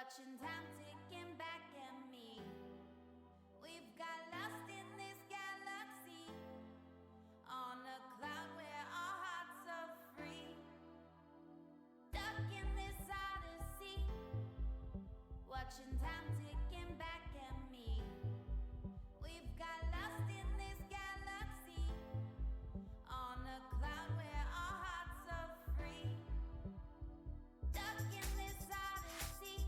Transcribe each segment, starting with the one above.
Watching time ticking back at me. We've got lost in this galaxy, on a cloud where our hearts are free. Stuck in this odyssey, watching time ticking back at me. We've got lost in this galaxy, on a cloud where our hearts are free. Stuck in this odyssey,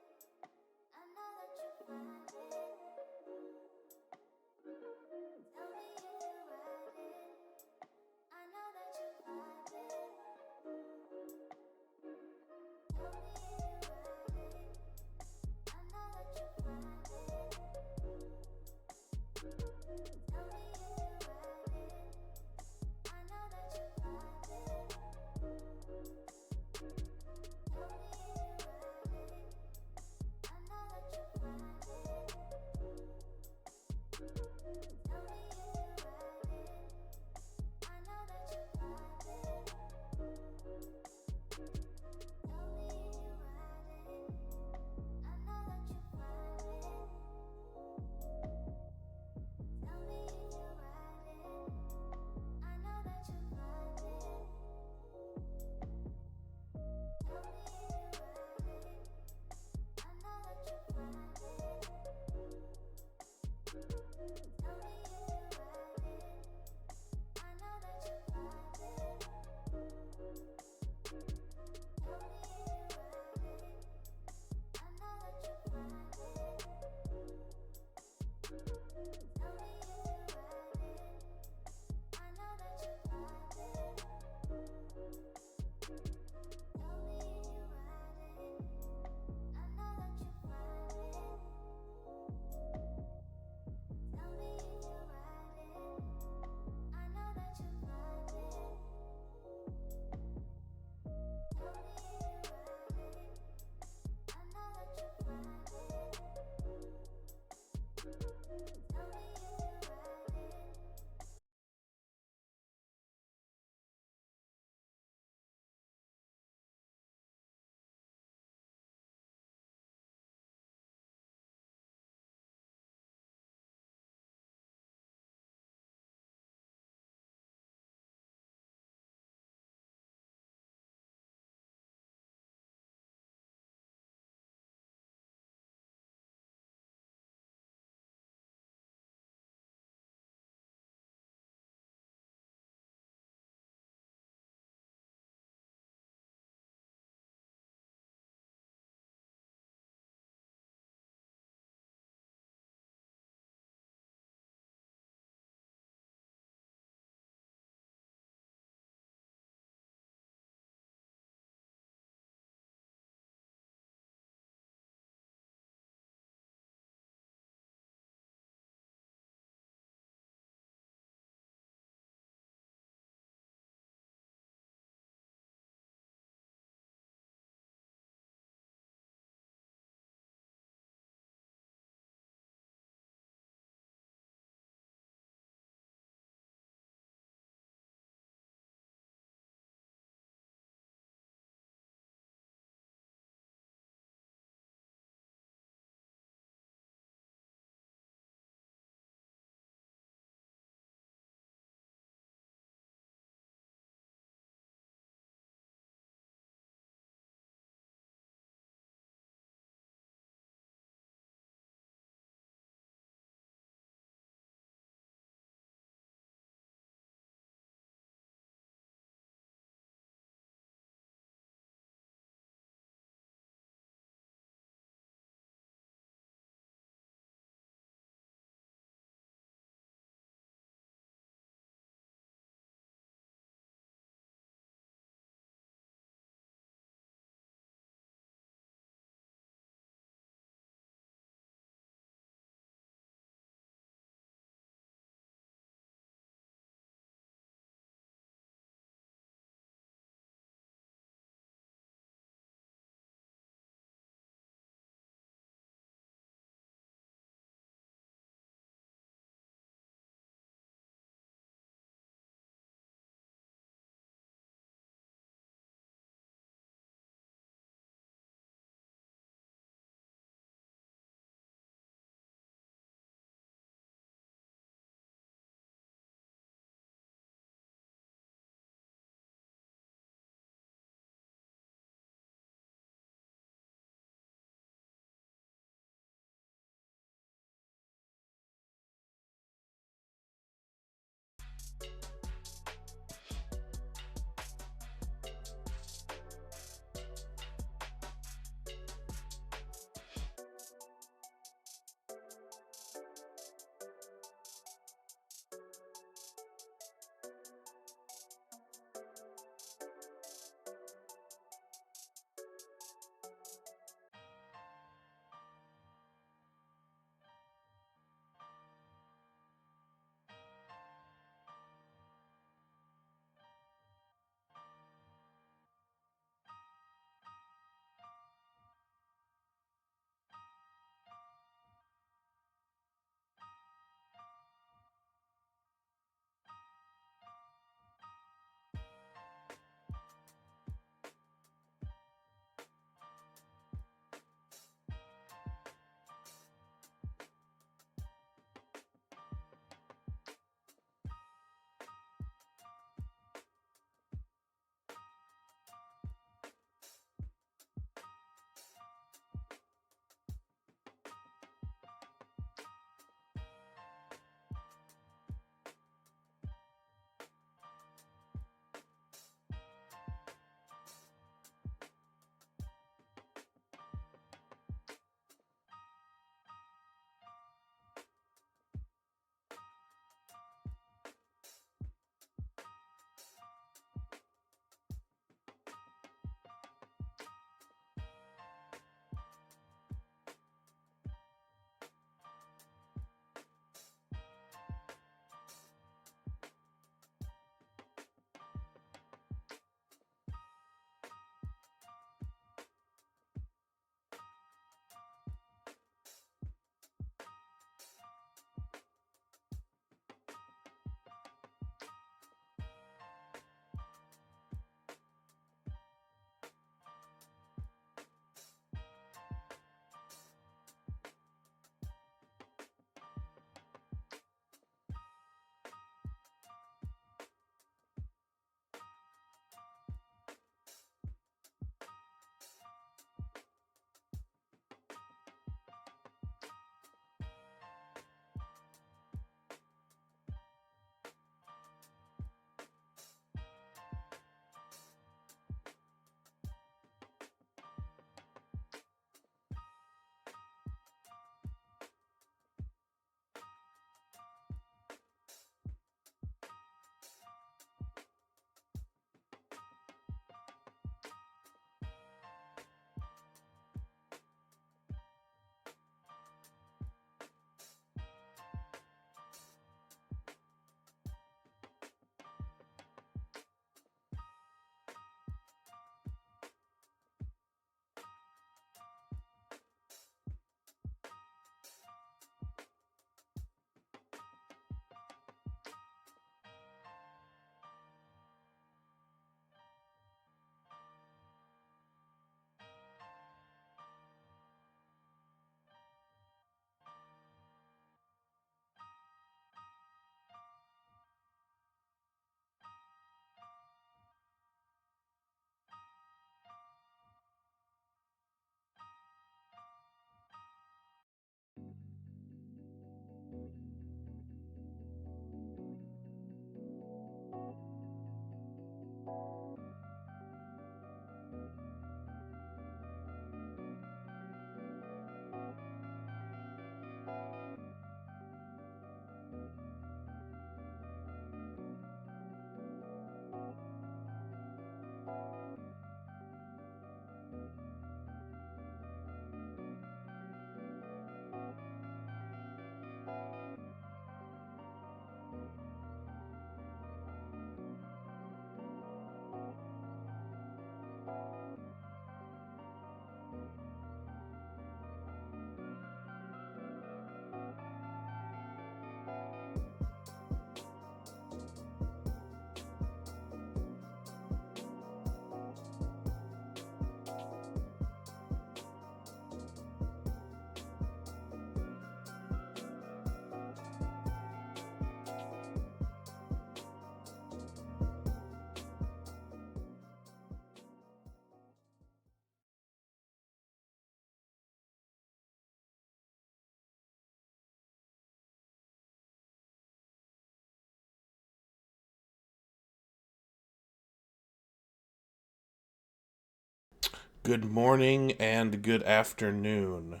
Good morning and good afternoon.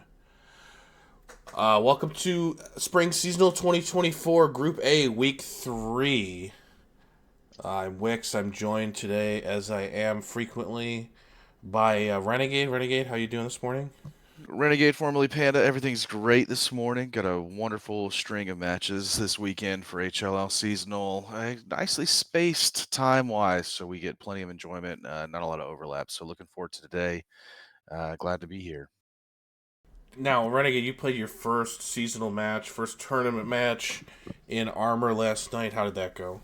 Welcome to Spring Seasonal 2024 Group A Week 3. I'm Wix. I'm joined today, as I am frequently, by Renegade. Renegade, how you doing this morning? Renegade, formerly Panda, everything's great this morning. Got a wonderful string of matches this weekend for HLL seasonal. Nicely spaced time wise, so we get plenty of enjoyment, not a lot of overlap. So, looking forward to today. Glad to be here. Now, Renegade, you played your first seasonal match, first tournament match in Armor last night. How did that go?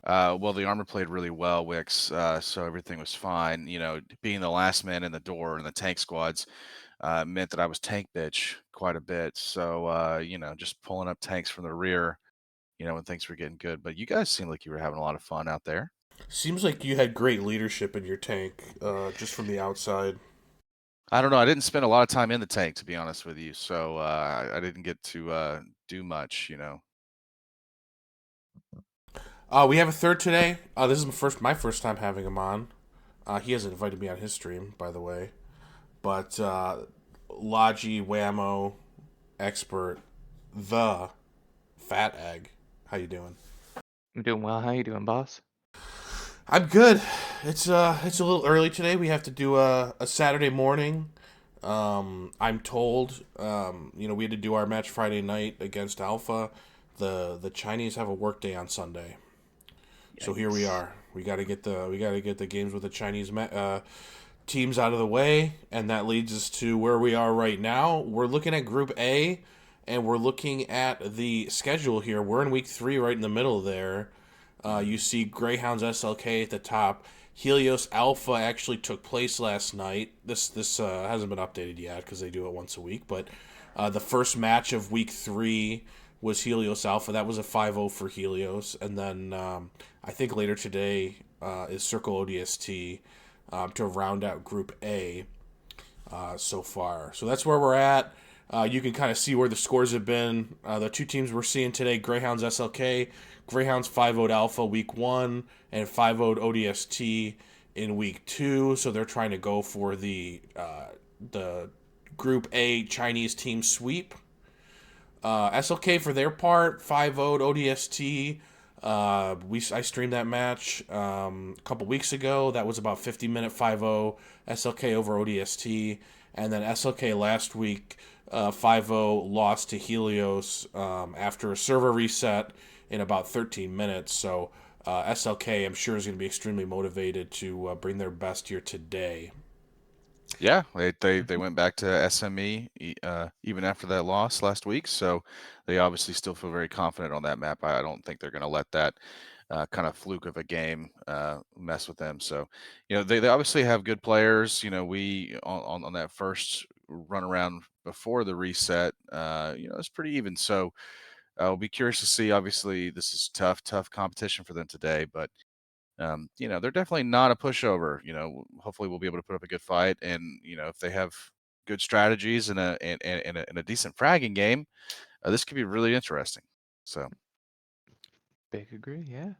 Well, the armor played really well, Wix, so everything was fine. Being the last man in the door in the tank squads meant that I was tank bitch quite a bit. So, just pulling up tanks from the rear, when things were getting good. But you guys seem like you were having a lot of fun out there. Seems like you had great leadership in your tank, just from the outside. I don't know. I didn't spend a lot of time in the tank, to be honest with you. So I didn't get to do much. We have a third today. This is my first time having him on. He hasn't invited me on his stream, by the way. But Logi Whammo expert, the Fat Egg. How you doing? I'm doing well. How you doing, boss? I'm good. It's a little early today. We have to do a Saturday morning. I'm told. We had to do our match Friday night against Alpha. The Chinese have a work day on Sunday. So here we Yikes. are. We got to get the games with the Chinese teams out of the way, and that leads us to where we are right now. We're looking at Group A, and we're looking at the schedule here. We're in Week 3, right in the middle there. You see Greyhounds SLK at the top. Helios Alpha actually took place last night. This hasn't been updated yet because they do it once a week. But the first match of Week 3 was Helios Alpha. That was a 5-0 for Helios. And then I think later today is Circle ODST to round out Group A so far. So that's where we're at. You can kind of see where the scores have been. The two teams we're seeing today, Greyhounds SLK, Greyhounds 5-0 Alpha week 1 and 5-0 ODST in week 2. So they're trying to go for the Group A Chinese team sweep. SLK for their part 5-0 ODST. I streamed that match a couple weeks ago. That was about 50-minute 5-0 SLK over ODST, and then SLK last week 5-0 lost to Helios after a server reset in about 13 minutes. So SLK, I'm sure, is going to be extremely motivated to bring their best here today. Yeah, they went back to SME even after that loss last week. So they obviously still feel very confident on that map. I don't think they're going to let that kind of fluke of a game mess with them. So, they obviously have good players. We on that first run around before the reset, it's pretty even. So I'll be curious to see. Obviously, this is tough competition for them today, but they're definitely not a pushover. Hopefully we'll be able to put up a good fight, and if they have good strategies and a decent fragging game, this could be really interesting. So. Big agree. Yeah.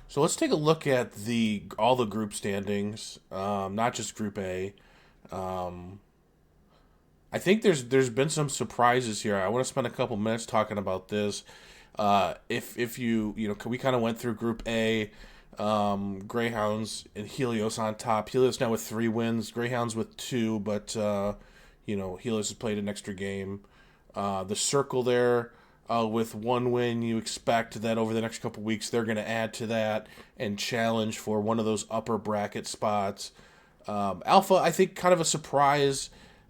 So let's take a look at the all the group standings, not just Group A. Um, I think there's been some surprises here. I want to spend a couple minutes talking about this. If you we kind of went through Group A, Greyhounds and Helios on top. Helios now with 3 wins, Greyhounds with 2, but Helios has played an extra game. The Circle there with 1 win. You expect that over the next couple weeks they're going to add to that and challenge for one of those upper bracket spots. Alpha, I think, kind of a surprise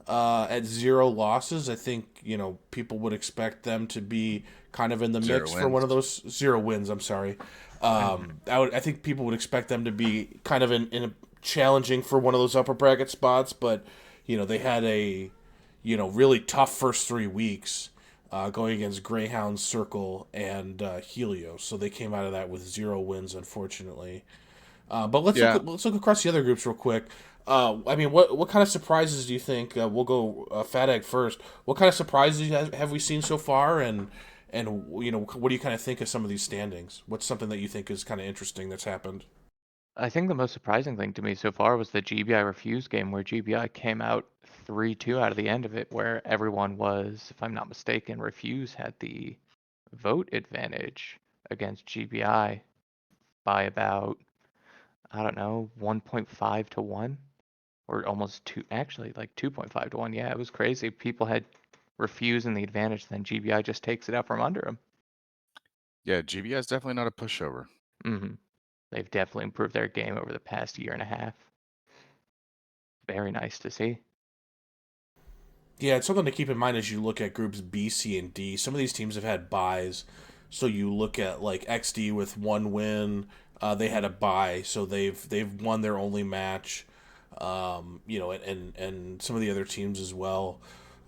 at 0 losses. I think people would expect them to be kind of in the Zero mix for one wins. of those 0 wins. I'm sorry. I think people would expect them to be kind of in a challenging for one of those upper bracket spots, but they had a really tough first 3 weeks. Going against Greyhound, Circle, and Helios, so they came out of that with 0 wins, unfortunately. But Yeah. let's look across the other groups real quick. I mean, what kind of surprises do you think? We'll go Fat Egg first. What kind of surprises have we seen so far, and what do you kind of think of some of these standings? What's something that you think is kind of interesting that's happened? I think the most surprising thing to me so far was the GBI Refuse game, where GBI came out 3-2 out of the end of it, where everyone was, if I'm not mistaken, Refuse had the vote advantage against GBI by about, I don't know, 1.5 to 1, or almost 2, actually like 2.5 to 1. Yeah, it was crazy. People had Refuse in the advantage, then GBI just takes it out from under them. Yeah, GBI is definitely not a pushover. They've definitely improved their game over the past year and a half. Very nice to see. Yeah, it's something to keep in mind as you look at groups B, C, and D. Some of these teams have had buys, so you look at like XD with one win. They had a bye, so they've won their only match. And some of the other teams as well.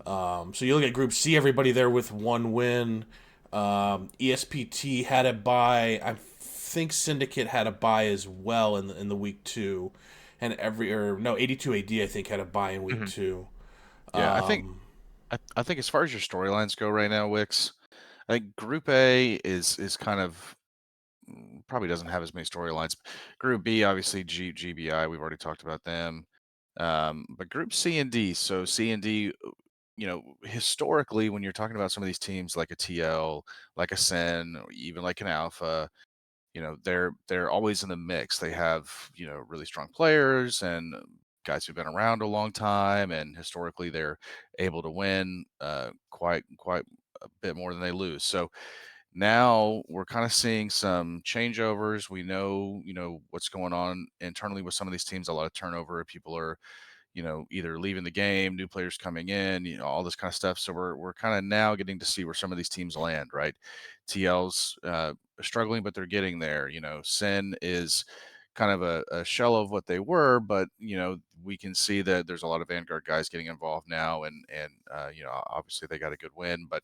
So you look at Group C, everybody there with one win. ESPT had a bye. I think Syndicate had a bye as well in the week two, and 82 AD I think had a bye in week Mhm. two. Yeah, I think as far as your storylines go right now, Wix, I think Group A is kind of probably doesn't have as many storylines. Group B, obviously GBI, we've already talked about them. But Group C and D, so C and D, historically, when you're talking about some of these teams like a TL, like a Sen, or even like an Alpha, they're always in the mix. They have really strong players and guys who've been around a long time, and historically they're able to win quite a bit more than they lose. So now we're kind of seeing some changeovers. We know what's going on internally with some of these teams. A lot of turnover. People are either leaving the game, new players coming in, all this kind of stuff. So we're kind of now getting to see where some of these teams land, right? TL's struggling, but they're getting there. Sin is kind of a shell of what they were, but we can see that there's a lot of Vanguard guys getting involved now, and obviously they got a good win, but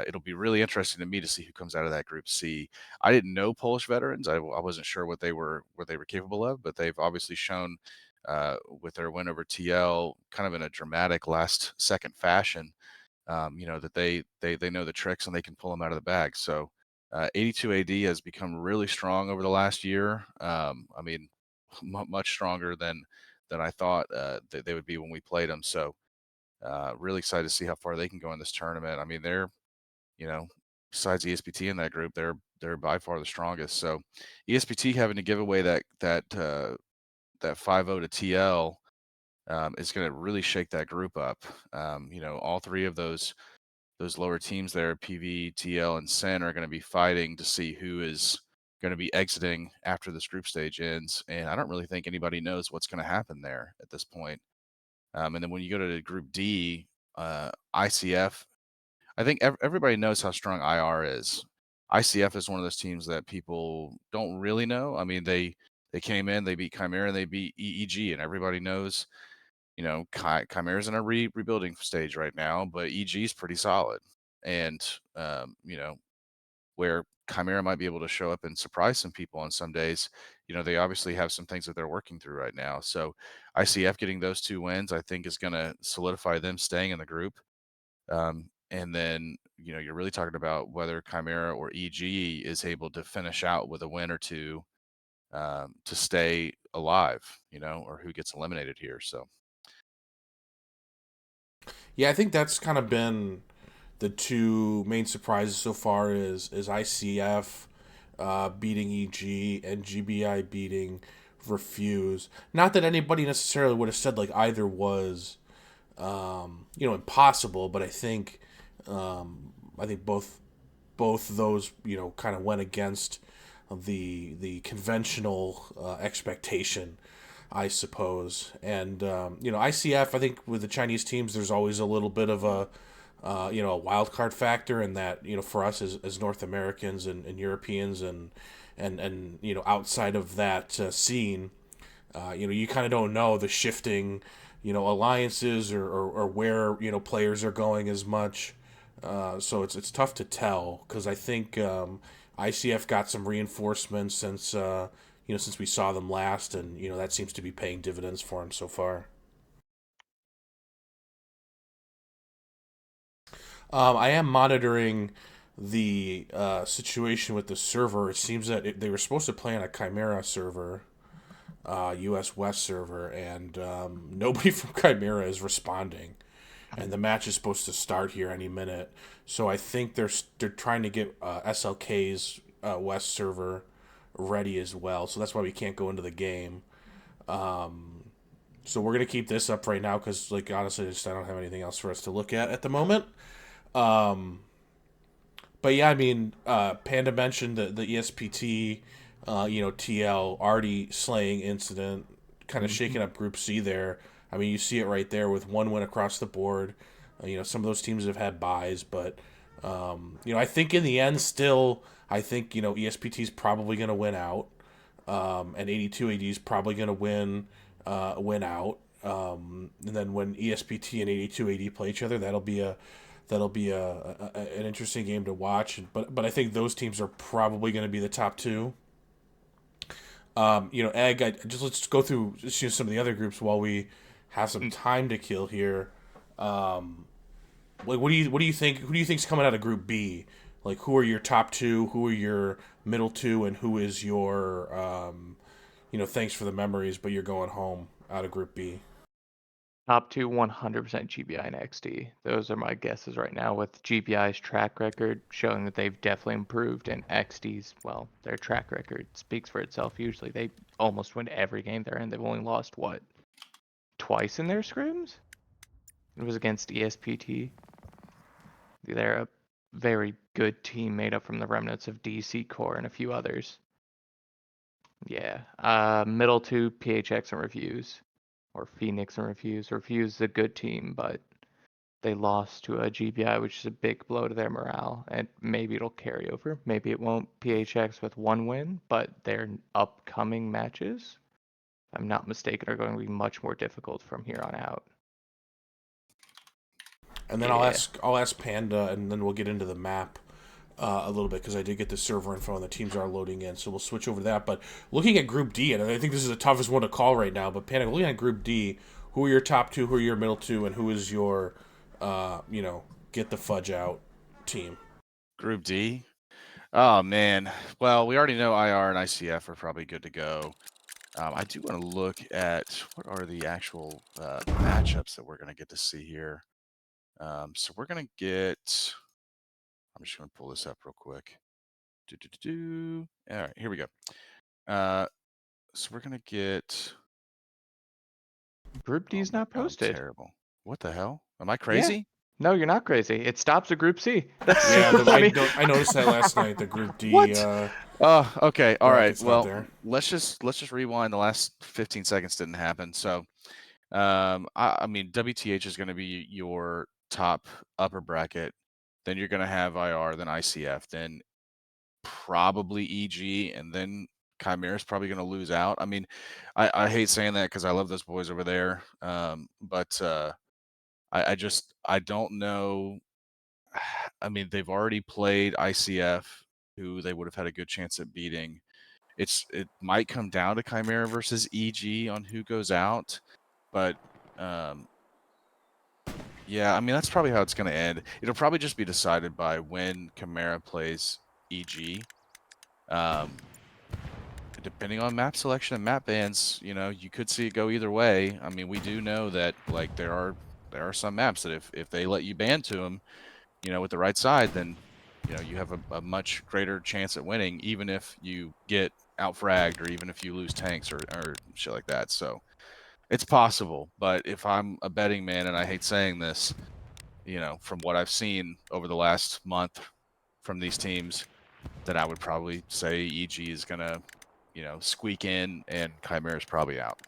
it'll be really interesting to me to see who comes out of that Group C. I didn't know Polish veterans. I wasn't sure what they were capable of, but they've obviously shown with their win over TL, kind of in a dramatic last second fashion, that they know the tricks and they can pull them out of the bag. So 82 AD has become really strong over the last year. I mean, much stronger than I thought that they would be when we played them. So really excited to see how far they can go in this tournament. I mean, they're you know, besides ESPT in that group, they're by far the strongest. So ESPT having to give away that 5-0 to TL is going to really shake that group up. All three of those lower teams there, PV, TL, and Sen, are going to be fighting to see who is going to be exiting after this group stage ends. And I don't really think anybody knows what's going to happen there at this point. And then when you go to Group D, ICF, I think everybody knows how strong IR is. ICF is one of those teams that people don't really know. I mean, they came in, they beat Chimera, and they beat EEG, and everybody knows, Chimera's in a rebuilding stage right now, but EG is pretty solid. And where Chimera might be able to show up and surprise some people on some days, they obviously have some things that they're working through right now. So ICF getting those two wins, I think, is going to solidify them staying in the group. And then, you're really talking about whether Chimera or EG is able to finish out with a win or two to stay alive, or who gets eliminated here. So, Yeah, I think that's kind of been the two main surprises so far is ICF beating EG and GBI beating Refuse. Not that anybody necessarily would have said like either was impossible, but I think both those kind of went against the conventional expectation, I suppose. And ICF, I think with the Chinese teams, there's always a little bit of a wild card factor, in that for us as North Americans and Europeans and outside of that scene, you kind of don't know the shifting alliances or where players are going as much. So it's tough to tell, because I think ICF got some reinforcements since we saw them last, and that seems to be paying dividends for them so far. I am monitoring the situation with the server. It seems that they were supposed to play on a Chimera server, US West server, and nobody from Chimera is responding. And the match is supposed to start here any minute. So I think they're trying to get SLK's West server ready as well. So that's why we can't go into the game. So we're gonna keep this up right now because, like, honestly, I don't have anything else for us to look at the moment. But yeah, I mean, Panda mentioned the ESPT, TL already slaying incident, kind of shaking up Group C there. I mean, you see it right there with one win across the board. Some of those teams have had buys, but I think in the end, still, I think ESPT is probably going to win out, and 82 AD is probably going to win out. And then when ESPT and 82 AD play each other, that'll be an interesting game to watch. But I think those teams are probably going to be the top two. Egg. Let's go through some of the other groups while we have some time to kill here. What do you think? Who do you think's coming out of Group B? Like, who are your top two? Who are your middle two? And who is your thanks for the memories, but you're going home out of Group B? Top two, 100% GBI and XD. Those are my guesses right now, with GBI's track record showing that they've definitely improved, and XD's, well, their track record speaks for itself. Usually they almost win every game they're in. They've only lost, what, twice in their scrims? It was against ESPT. They're a very good team made up from the remnants of DC Core and a few others. Yeah. Middle two, PHX and Reviews. Or Phoenix and Refuse. Refuse is a good team, but they lost to a GBI, which is a big blow to their morale. And maybe it'll carry over. Maybe it won't. PHX with one win, but their upcoming matches, if I'm not mistaken, are going to be much more difficult from here on out. And then I'll ask Panda, and then we'll get into the map a little bit, because I did get the server info and the teams are loading in, so we'll switch over to that. But looking at Group D, and I think this is the toughest one to call right now, but Panda, looking at Group D, who are your top two, who are your middle two, and who is your, get the fudge out team? Group D? Oh, man. Well, we already know IR and ICF are probably good to go. I do want to look at what are the actual matchups that we're going to get to see here. So we're going to get... I'm just going to pull this up real quick. All right, here we go. So we're going to get... Group D's not posted. Terrible. What the hell? Am I crazy? Yeah. No, you're not crazy. It stops at Group C. That's I noticed that last night. The Group D. What? Okay. All right. Well, let's just rewind. The last 15 seconds didn't happen. So, I mean, WTH is going to be your top upper bracket. Then you're going to have IR, then ICF, then probably EG, and then Chimera is probably going to lose out. I mean, I hate saying that because I love those boys over there. But I don't know. I mean, they've already played ICF, who they would have had a good chance at beating. It might come down to Chimera versus EG on who goes out, but yeah, I mean, that's probably how it's going to end. It'll probably just be decided by when Chimera plays EG. Depending on map selection and map bans, you could see it go either way. I mean, we do know that, like, there are some maps that if they let you ban to them, with the right side, then you have a much greater chance at winning, even if you get out-fragged or even if you lose tanks or shit like that. So it's possible, but if I'm a betting man, and I hate saying this, from what I've seen over the last month from these teams, then I would probably say EG is gonna squeak in and Chimera's probably out.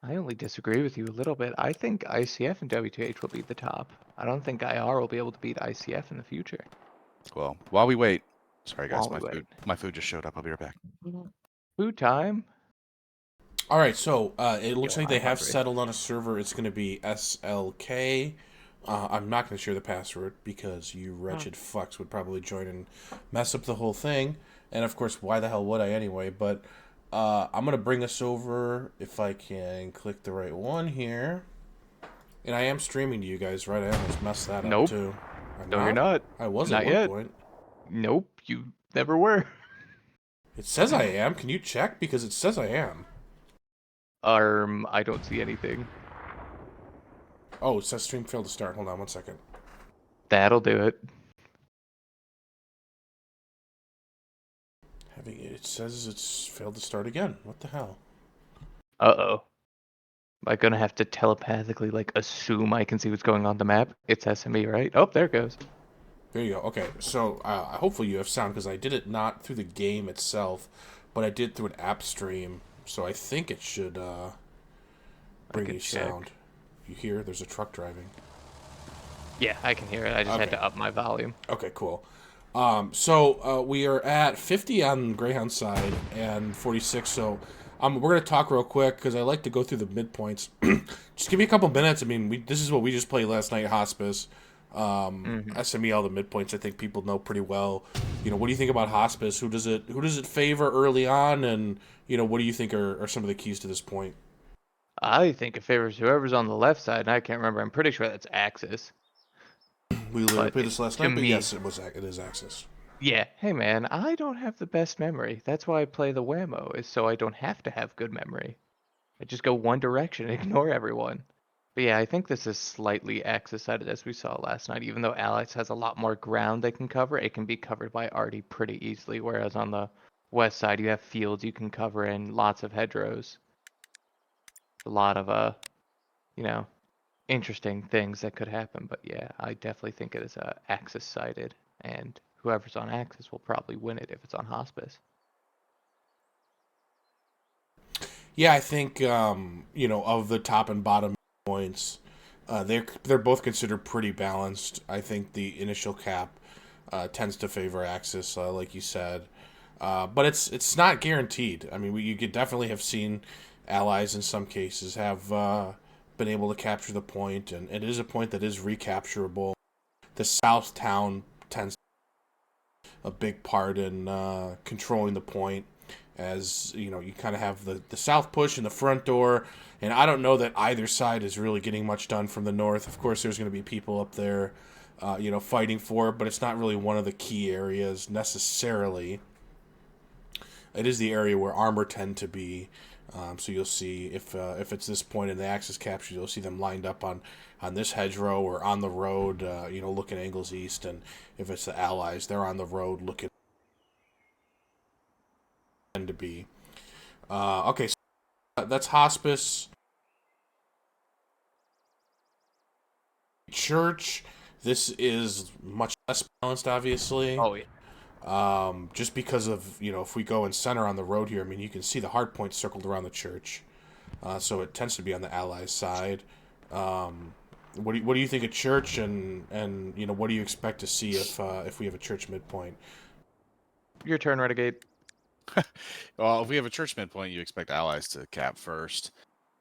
I only disagree with you a little bit. I think ICF and WTH will be the top. I don't think IR will be able to beat ICF in the future. Well, while we wait, sorry guys, my food just showed up. I'll be right back. Food time. All right, so it looks like they have settled on a server. It's going to be SLK. I'm not going to share the password because you wretched fucks would probably join and mess up the whole thing. And of course, why the hell would I anyway? But I'm going to bring us over, if I can click the right one here. And I am streaming to you guys, right? I almost messed that up too. No, you're not. I was not at one yet. point. Nope, you never were. It says I am. Can you check? Because it says I am. I don't see anything. Oh, it says stream failed to start. Hold on 1 second. That'll do it. It says it's failed to start again. What the hell? Uh-oh. Am I gonna have to telepathically, like, assume I can see what's going on the map? It's SME, right? Oh, there it goes. There you go. Okay, so hopefully you have sound because I did it not through the game itself, but I did through an app stream. So I think it should bring could you check. sound. You hear? There's a truck driving. Yeah, I can hear it. I just had Okay. to up my volume. Okay, cool. So we are at 50 on Greyhound side and 46. So we're gonna talk real quick because I like to go through the midpoints. Just give me a couple minutes. I mean, this is what we just played last night, Hospice. SME, all the midpoints. I think people know pretty well. What do you think about Hospice? Who does it favor early on? And what do you think are some of the keys to this point? I think it favors whoever's on the left side, and I can't remember. I'm pretty sure that's Axis. We literally But played this last to night, but me, yes, it is Axis. yeah. Hey, man, I don't have the best memory. That's why I play the Whammo, is so I don't have to have good memory. I just go one direction and ignore everyone. But yeah, I think this is slightly Axis-sided as we saw last night. Even though Allies has a lot more ground they can cover, it can be covered by Artie pretty easily. Whereas on the west side, you have fields you can cover and lots of hedgerows. A lot of, you know, interesting things that could happen. But yeah, I definitely think it is Axis-sided. And whoever's on Axis will probably win it if it's on Hospice. Yeah, I think of the top and bottom points, they're both considered pretty balanced. I think the initial cap tends to favor Axis, like you said, but it's not guaranteed. I mean, you could definitely have seen allies in some cases have been able to capture the point, and it is a point that is recapturable. The South Town tends a big part in controlling the point, as you kind of have the south push in the front door, and I don't know that either side is really getting much done from the north. Of course, there's going to be people up there fighting for it, but it's not really one of the key areas necessarily. It is the area where armor tend to be. So you'll see if it's this point in the Axis capture, you'll see them lined up on this hedgerow or on the road, looking angles east. And if it's the Allies, they're on the road looking to be. Okay, so that's Hospice. Church. This is much less balanced, obviously. Oh, yeah. Just because of if we go and center on the road here, I mean, you can see the hard points circled around the church, so it tends to be on the Allies' side. What do you think of church, and what do you expect to see if we have a church midpoint? Your turn, Renegade. Well, if we have a church midpoint, you expect allies to cap first.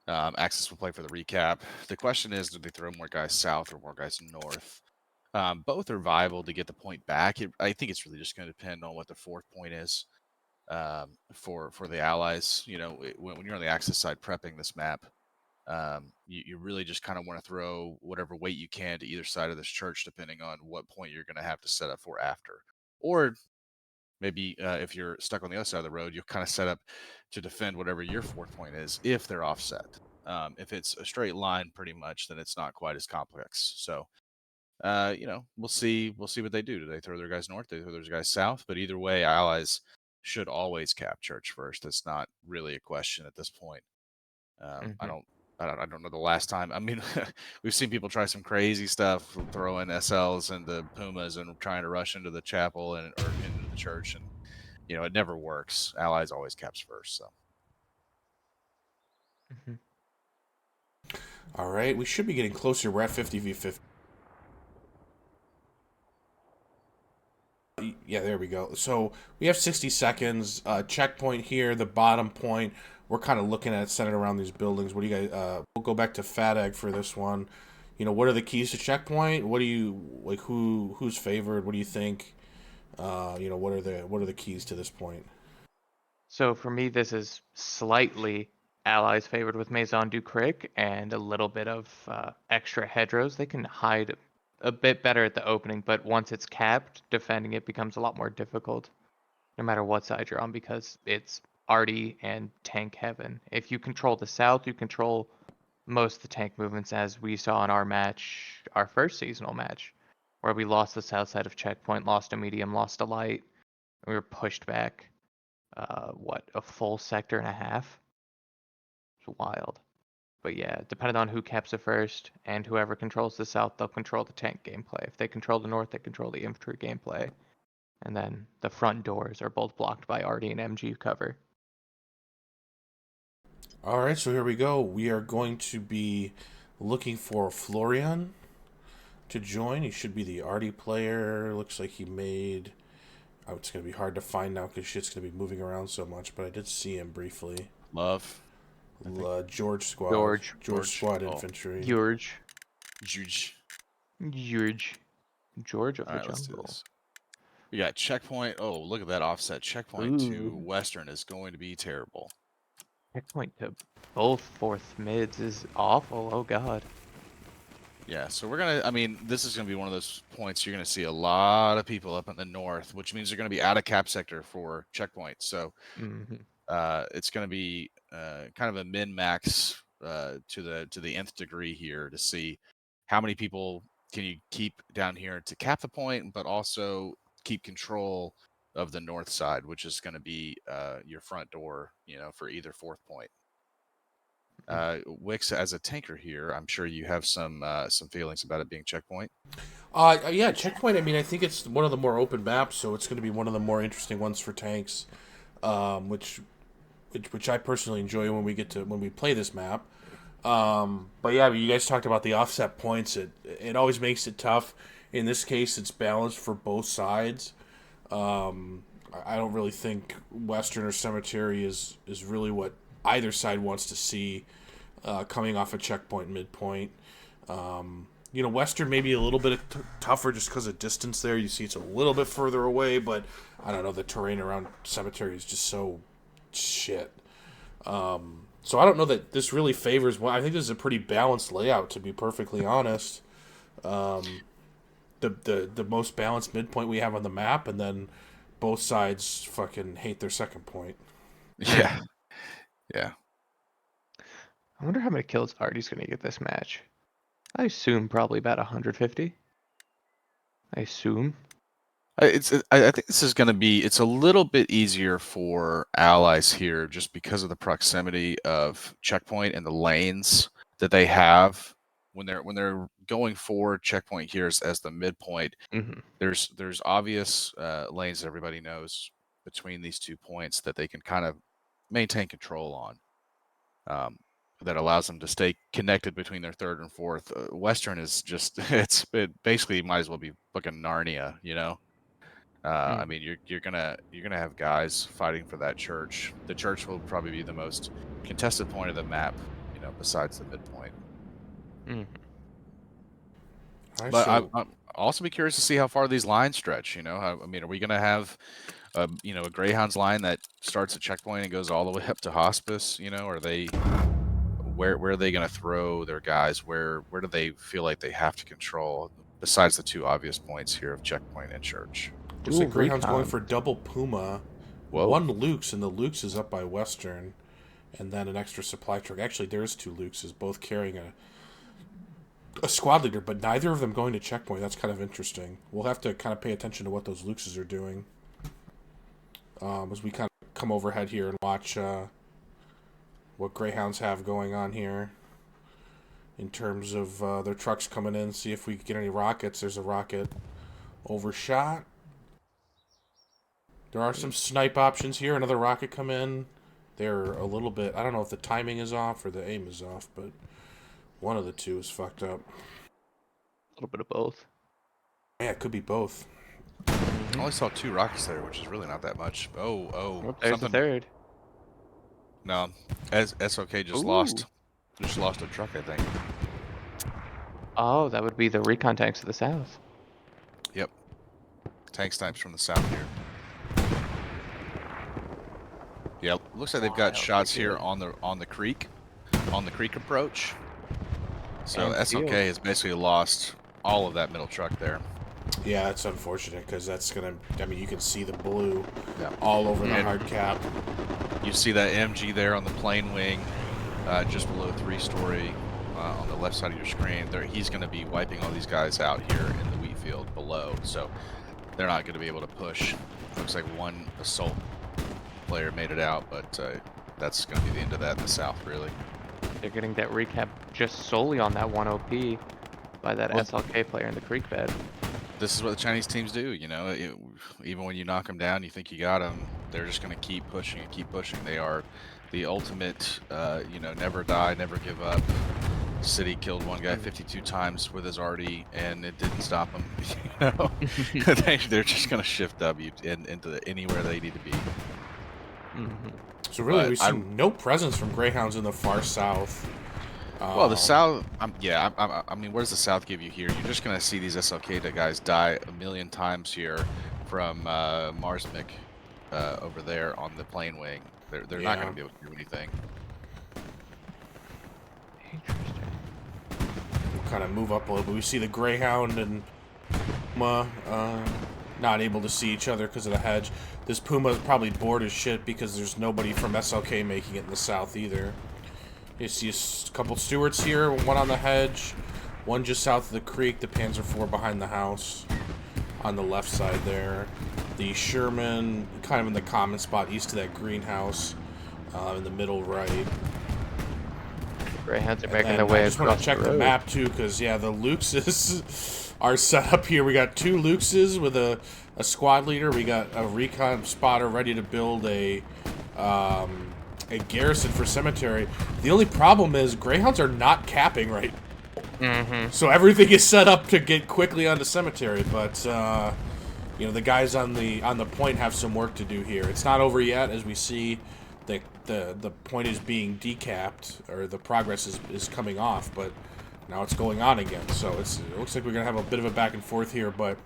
Axis will play for the recap. The question is, do they throw more guys south or more guys north? Both are viable to get the point back. I think it's really just going to depend on what the fourth point is for the allies. When you're on the Axis side prepping this map, you really just kind of want to throw whatever weight you can to either side of this church, depending on what point you're going to have to set up for after. Or maybe if you're stuck on the other side of the road, you'll kind of set up to defend whatever your fourth point is if they're offset. If it's a straight line, pretty much, then it's not quite as complex. So, we'll see. We'll see what they do. Do they throw their guys north? Do they throw their guys south? But either way, allies should always cap church first. That's not really a question at this point. I don't know the last time. I mean, we've seen people try some crazy stuff, throwing SLs and the Pumas and trying to rush into the chapel or into the church, and it never works. Allies always caps first. So. All right, we should be getting closer. We're at 50v50. Yeah, there we go. So we have 60 seconds. Checkpoint here, the bottom point. We're kind of looking at it centered around these buildings. What do you guys? We'll go back to Fat Egg for this one. What are the keys to checkpoint? What do you like? Who's favored? What do you think? What are the keys to this point? So for me, this is slightly allies favored with Maison du Cric and a little bit of extra hedgerows. They can hide a bit better at the opening, but once it's capped, defending it becomes a lot more difficult. no matter what side you're on, because it's arty and tank heaven. If you control the south, you control most of the tank movements, as we saw in our match, our first seasonal match, where we lost the south side of checkpoint, lost a medium, lost a light, and we were pushed back, a full sector and a half? It's wild. But yeah, depending on who caps it first, and whoever controls the south, they'll control the tank gameplay. If they control the north, they control the infantry gameplay. And then the front doors are both blocked by RD and MG cover. All right, so here we go. We are going to be looking for Florian to join. He should be the RD player. Looks like he made... Oh, it's going to be hard to find now because shit's going to be moving around so much, but I did see him briefly. Love. George Squad. George Squad Infantry. George. George. George of All the right, let's do jungle. this. We got checkpoint. Oh, look at that offset. Checkpoint to Western is going to be terrible. Checkpoint to both fourth mids is awful. Oh god. Yeah, so we're going to, I mean, this is going to be one of those points you're going to see a lot of people up in the north, which means they're going to be out of cap sector for checkpoint. So it's going to be kind of a min-max to the nth degree here to see how many people can you keep down here to cap the point, but also keep control of the north side, which is going to be your front door, for either fourth point. Wix, as a tanker here, I'm sure you have some feelings about it being checkpoint. Yeah, checkpoint. I mean, I think it's one of the more open maps, so it's going to be one of the more interesting ones for tanks, which I personally enjoy when we play this map. But yeah, you guys talked about the offset points. It always makes it tough. In this case, it's balanced for both sides. I don't really think Western or Cemetery is really what either side wants to see coming off a checkpoint midpoint. Western maybe a little bit tougher just because of distance there. You see it's a little bit further away, but I don't know, the terrain around Cemetery is just so shit. So I don't know that this really favors... Well, I think this is a pretty balanced layout, to be perfectly honest. The most balanced midpoint we have on the map, and then both sides fucking hate their second point. Yeah. Yeah. I wonder how many kills Artie's going to get this match. I assume probably about 150. I assume. I think this is going to be, it's a little bit easier for allies here just because of the proximity of checkpoint and the lanes that they have when they're going forward. Checkpoint here as the midpoint. There's obvious lanes that everybody knows between these 2 points that they can kind of maintain control on. That allows them to stay connected between their third and fourth. Western is just it basically might as well be fucking Narnia, I mean, you're gonna have guys fighting for that church. The church will probably be the most contested point of the map, besides the midpoint. But I'll also be curious to see how far these lines stretch. I mean, are we gonna have a Greyhounds line that starts at checkpoint and goes all the way up to hospice? Are they where are they gonna throw their guys? Where do they feel like they have to control? Besides the 2 obvious points here of checkpoint and church. Looks like Greyhound's going for double Puma. Whoa. 1 Luke's, and the Luke's is up by Western. And then an extra supply truck. Actually, there's 2 Luke's, both carrying a squad leader, but neither of them going to checkpoint. That's kind of interesting. We'll have to kind of pay attention to what those Luke's are doing. As we kind of come overhead here and watch what Greyhounds have going on here. In terms of their trucks coming in, see if we can get any rockets. There's a rocket overshot. There are some snipe options here. Another rocket come in. They're a little bit... I don't know if the timing is off or the aim is off, but one of the 2 is fucked up. A little bit of both. Yeah, it could be both. I only saw 2 rockets there, which is really not that much. Oh, there's the third. No, SLK just lost a truck, I think. Oh, that would be the recon tanks to the south. Yep. Tank snipes from the south here. Yep. Looks like they've got shots here on the creek approach. So SLK has basically lost all of that middle truck there. Yeah, that's unfortunate because that's gonna. I mean, you can see the blue Yeah. all over the And hard cap. you see that MG there on the plane wing, just below 3-story on the left side of your screen. There, he's going to be wiping all these guys out here in the wheat field below. So they're not going to be able to push. Looks like one assault player made it out, but that's going to be the end of that in the south, really. They're getting that recap just solely on that one OP by that Well, SLK player in the creek bed. This is what the Chinese teams do, you know. Even when you knock them down, you think you got them, they're just going to keep pushing and keep pushing. They are the ultimate, you know, never die, never give up. City killed one guy 52 times with his arty, and it didn't stop him. You know, they're just going to shift W into anywhere they need to be. So really, But we've seen no presence from Greyhounds in the far south. Well, the South, yeah, I mean, what does the South give you here? You're just going to see these SLK guys die a million times here from Marsmic over there on the plane wing. They're not going to be able to do anything. Interesting. We'll kind of move up a little bit. We see the Greyhound and Puma not able to see each other because of the hedge. This Puma is probably bored as shit because there's nobody from SLK making it in the south either. You see a couple Stewarts here, one on the hedge, one just south of the creek, the Panzer IV behind the house on the left side there. The Sherman kind of in the common spot east of that greenhouse in the middle right. Greyhounds are making their way I just want across to check the the road. map too, because yeah, the Luxes are set up here. We got 2 Luxes with a squad leader. We got a recon spotter ready to build a garrison for cemetery. The only problem is Greyhounds are not capping right. So everything is set up to get quickly onto cemetery, but you know, the guys on the point have some work to do here. It's not over yet, as we see the point is being decapped, or the progress is coming off, but now it's going on again. So it looks like we're gonna have a bit of a back and forth here, but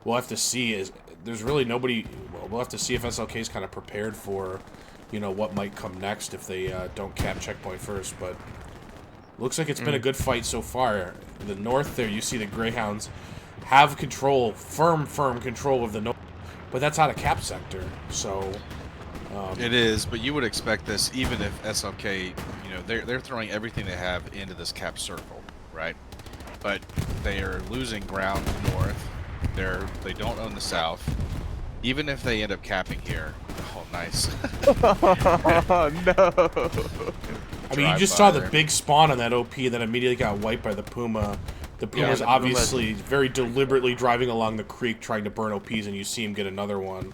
we'll have to see. There's really nobody. Well, we'll have to see if SLK is kind of prepared for, you know, what might come next if they don't cap checkpoint first. But looks like it's been a good fight so far. In the north there, you see the Greyhounds have control, firm control of the north, but that's out of cap sector. So It is, but you would expect this even if SLK, you know, they're throwing everything they have into this cap circle, right? But they are losing ground north. They don't own the south. Even if they end up capping here, oh nice. Oh no! I mean, you just saw the big spawn on that OP that immediately got wiped by the Puma. The Puma's the obviously very deliberately driving along the creek trying to burn OPs, and you see him get another one.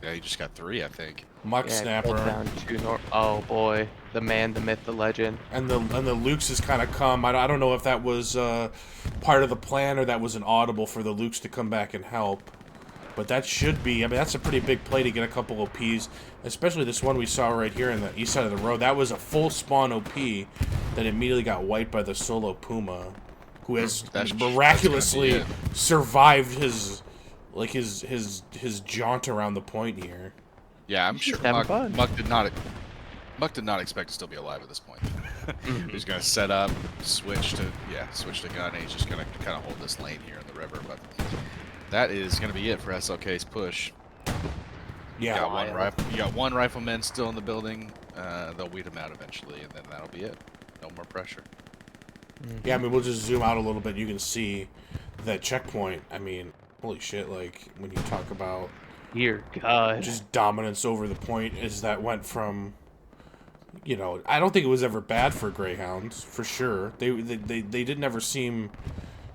Yeah, he just got 3, I think. Muck Yeah, pulled Snapper. down 2 north. Oh boy, the man, the myth, the legend. And the Lukes has kind of come. I don't know if that was part of the plan or that was an audible for the Lukes to come back and help. But that should be, I mean, that's a pretty big play to get a couple OPs, especially this one we saw right here in the east side of the road. That was a full spawn OP that immediately got wiped by the solo Puma, who has miraculously survived his jaunt around the point here. Yeah, I'm sure Muck did not expect to still be alive at this point. He's gonna set up, switch to gun, and he's just gonna kind of hold this lane here in the river. But that is gonna be it for SLK's push. Yeah, you got one rifleman still in the building. They'll weed him out eventually, and then that'll be it. No more pressure. Yeah, I mean, we'll just zoom out a little bit. You can see that checkpoint. I mean, holy shit! Like when you talk about Dear God. just dominance over the point, is that went from, you know, I don't think it was ever bad for Greyhounds, for sure. They didn't ever seem,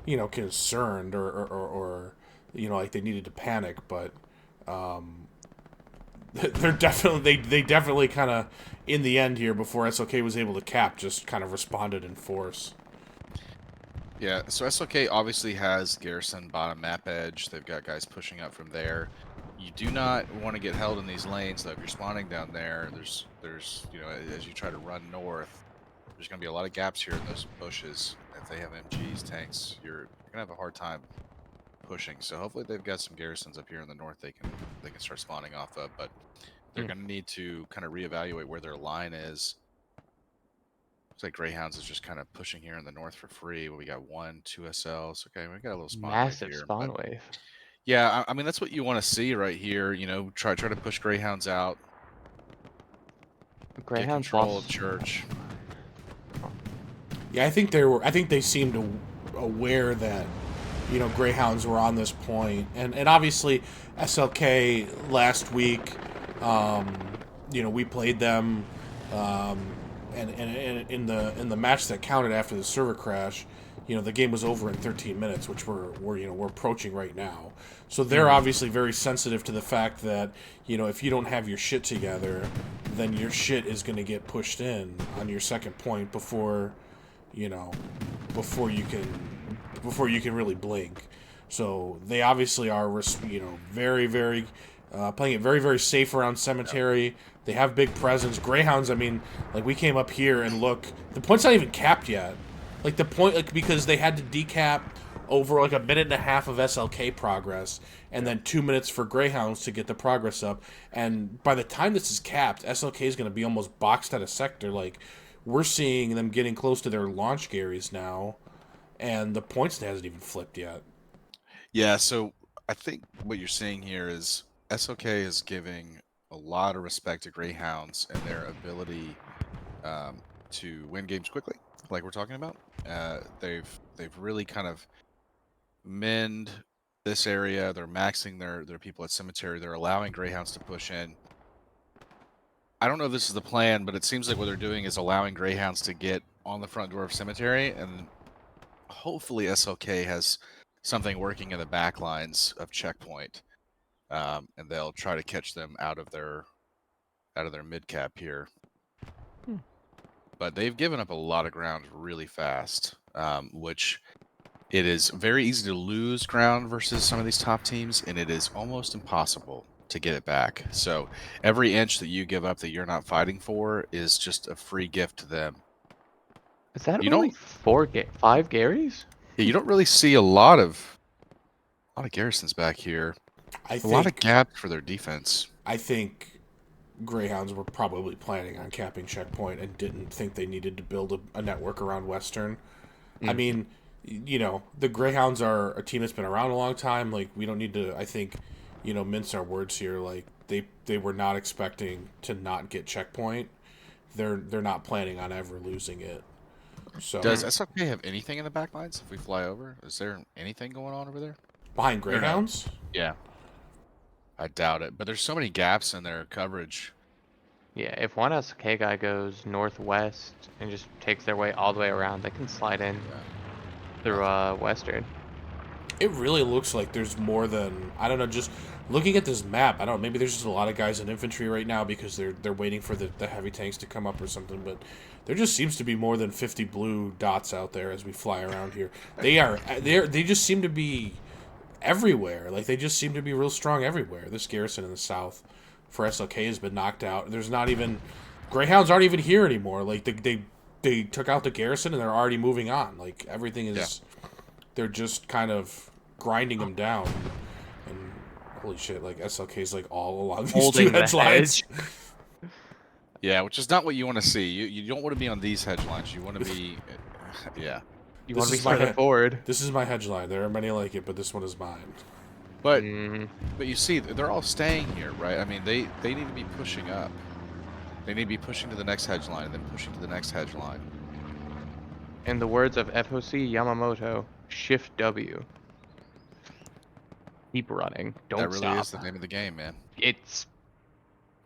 you know, concerned or you know, like they needed to panic, but they definitely kind of in the end here, before SLK was able to cap, just kind of responded in force. Yeah, so SLK obviously has garrison bottom map edge. They've got guys pushing up from there. You do not want to get held in these lanes, though. If you're spawning down there, there's you know, as you try to run north, there's going to be a lot of gaps here in those bushes. If they have MGs, tanks, you're going to have a hard time pushing. So hopefully they've got some garrisons up here in the north they can start spawning off of. But they're going to need to kind of reevaluate where their line is. Looks like Greyhounds is just kind of pushing here in the north for free. Well, we got 1, 2 SLs. Okay, we got a little spawn wave Massive here. spawn But wave. yeah, I mean that's what you want to see right here. Try to push Greyhounds out, get Greyhounds control of lost. Church. Yeah, I think they seemed aware that Greyhounds were on this point, and obviously SLK last week, we played them, and in the match that counted after the server crash, the game was over in 13 minutes, which we're approaching right now. So they're obviously very sensitive to the fact that if you don't have your shit together, then your shit is going to get pushed in on your second point before you can really blink. So they obviously are, very, very playing it very, very safe around Cemetery. They have big presence. Greyhounds, I mean, like we came up here and look, the point's not even capped yet. Like the point, like because they had to decap over like a minute and a half of SLK progress, and then 2 minutes for Greyhounds to get the progress up. And by the time this is capped, SLK is going to be almost boxed out of sector. Like we're seeing them getting close to their launch Garys now, and the points hasn't even flipped yet. Yeah, so I think what you're seeing here is SLK is giving a lot of respect to Greyhounds and their ability to win games quickly, like we're talking about. They've really kind of mend this area. They're maxing their people at Cemetery. They're allowing Greyhounds to push in. I don't know if this is the plan, but it seems like what they're doing is allowing Greyhounds to get on the front door of Cemetery, and hopefully SLK has something working in the back lines of Checkpoint, and they'll try to catch them out of their mid cap here. But they've given up a lot of ground really fast, which it is very easy to lose ground versus some of these top teams, and it is almost impossible to get it back. So every inch that you give up that you're not fighting for is just a free gift to them. Is that You only don't- 5 Garys? Yeah, you don't really see a lot of garrisons back here. A lot of gaps for their defense. I think Greyhounds were probably planning on capping Checkpoint and didn't think they needed to build a network around Western. I mean, the Greyhounds are a team that's been around a long time. Like, we don't need to, I think, mince our words here. Like, they were not expecting to not get Checkpoint. They're not planning on ever losing it. So Does SLK have anything in the back lines if we fly over? Is there anything going on over there? behind Greyhounds? Yeah. I doubt it. But there's so many gaps in their coverage. Yeah, if one SLK guy goes northwest and just takes their way all the way around, they can slide in through Western. It really looks like there's more than, I don't know, just looking at this map, I don't know, maybe there's just a lot of guys in infantry right now because they're waiting for the heavy tanks to come up or something, but there just seems to be more than 50 blue dots out there as we fly around here. They just seem to be everywhere. Like, they just seem to be real strong everywhere. This garrison in the south for SLK has been knocked out. There's not even, Greyhounds aren't even here anymore. Like, they took out the garrison and they're already moving on. Like, everything is, they're just kind of grinding them down. And holy shit, like SLK's like all along these Holding two the hedge lines. Yeah, which is not what you want to see. You don't want to be on these hedge lines. You want to be, yeah. You This want to be is my sliding forward. This is my hedge line. There are many like it, but this one is mine. But you see, they're all staying here, right? I mean, they need to be pushing up. They need to be pushing to the next hedge line and then pushing to the next hedge line. In the words of FOC Yamamoto, Shift W. Keep running. Don't That really stop. is the name of the game, man. It's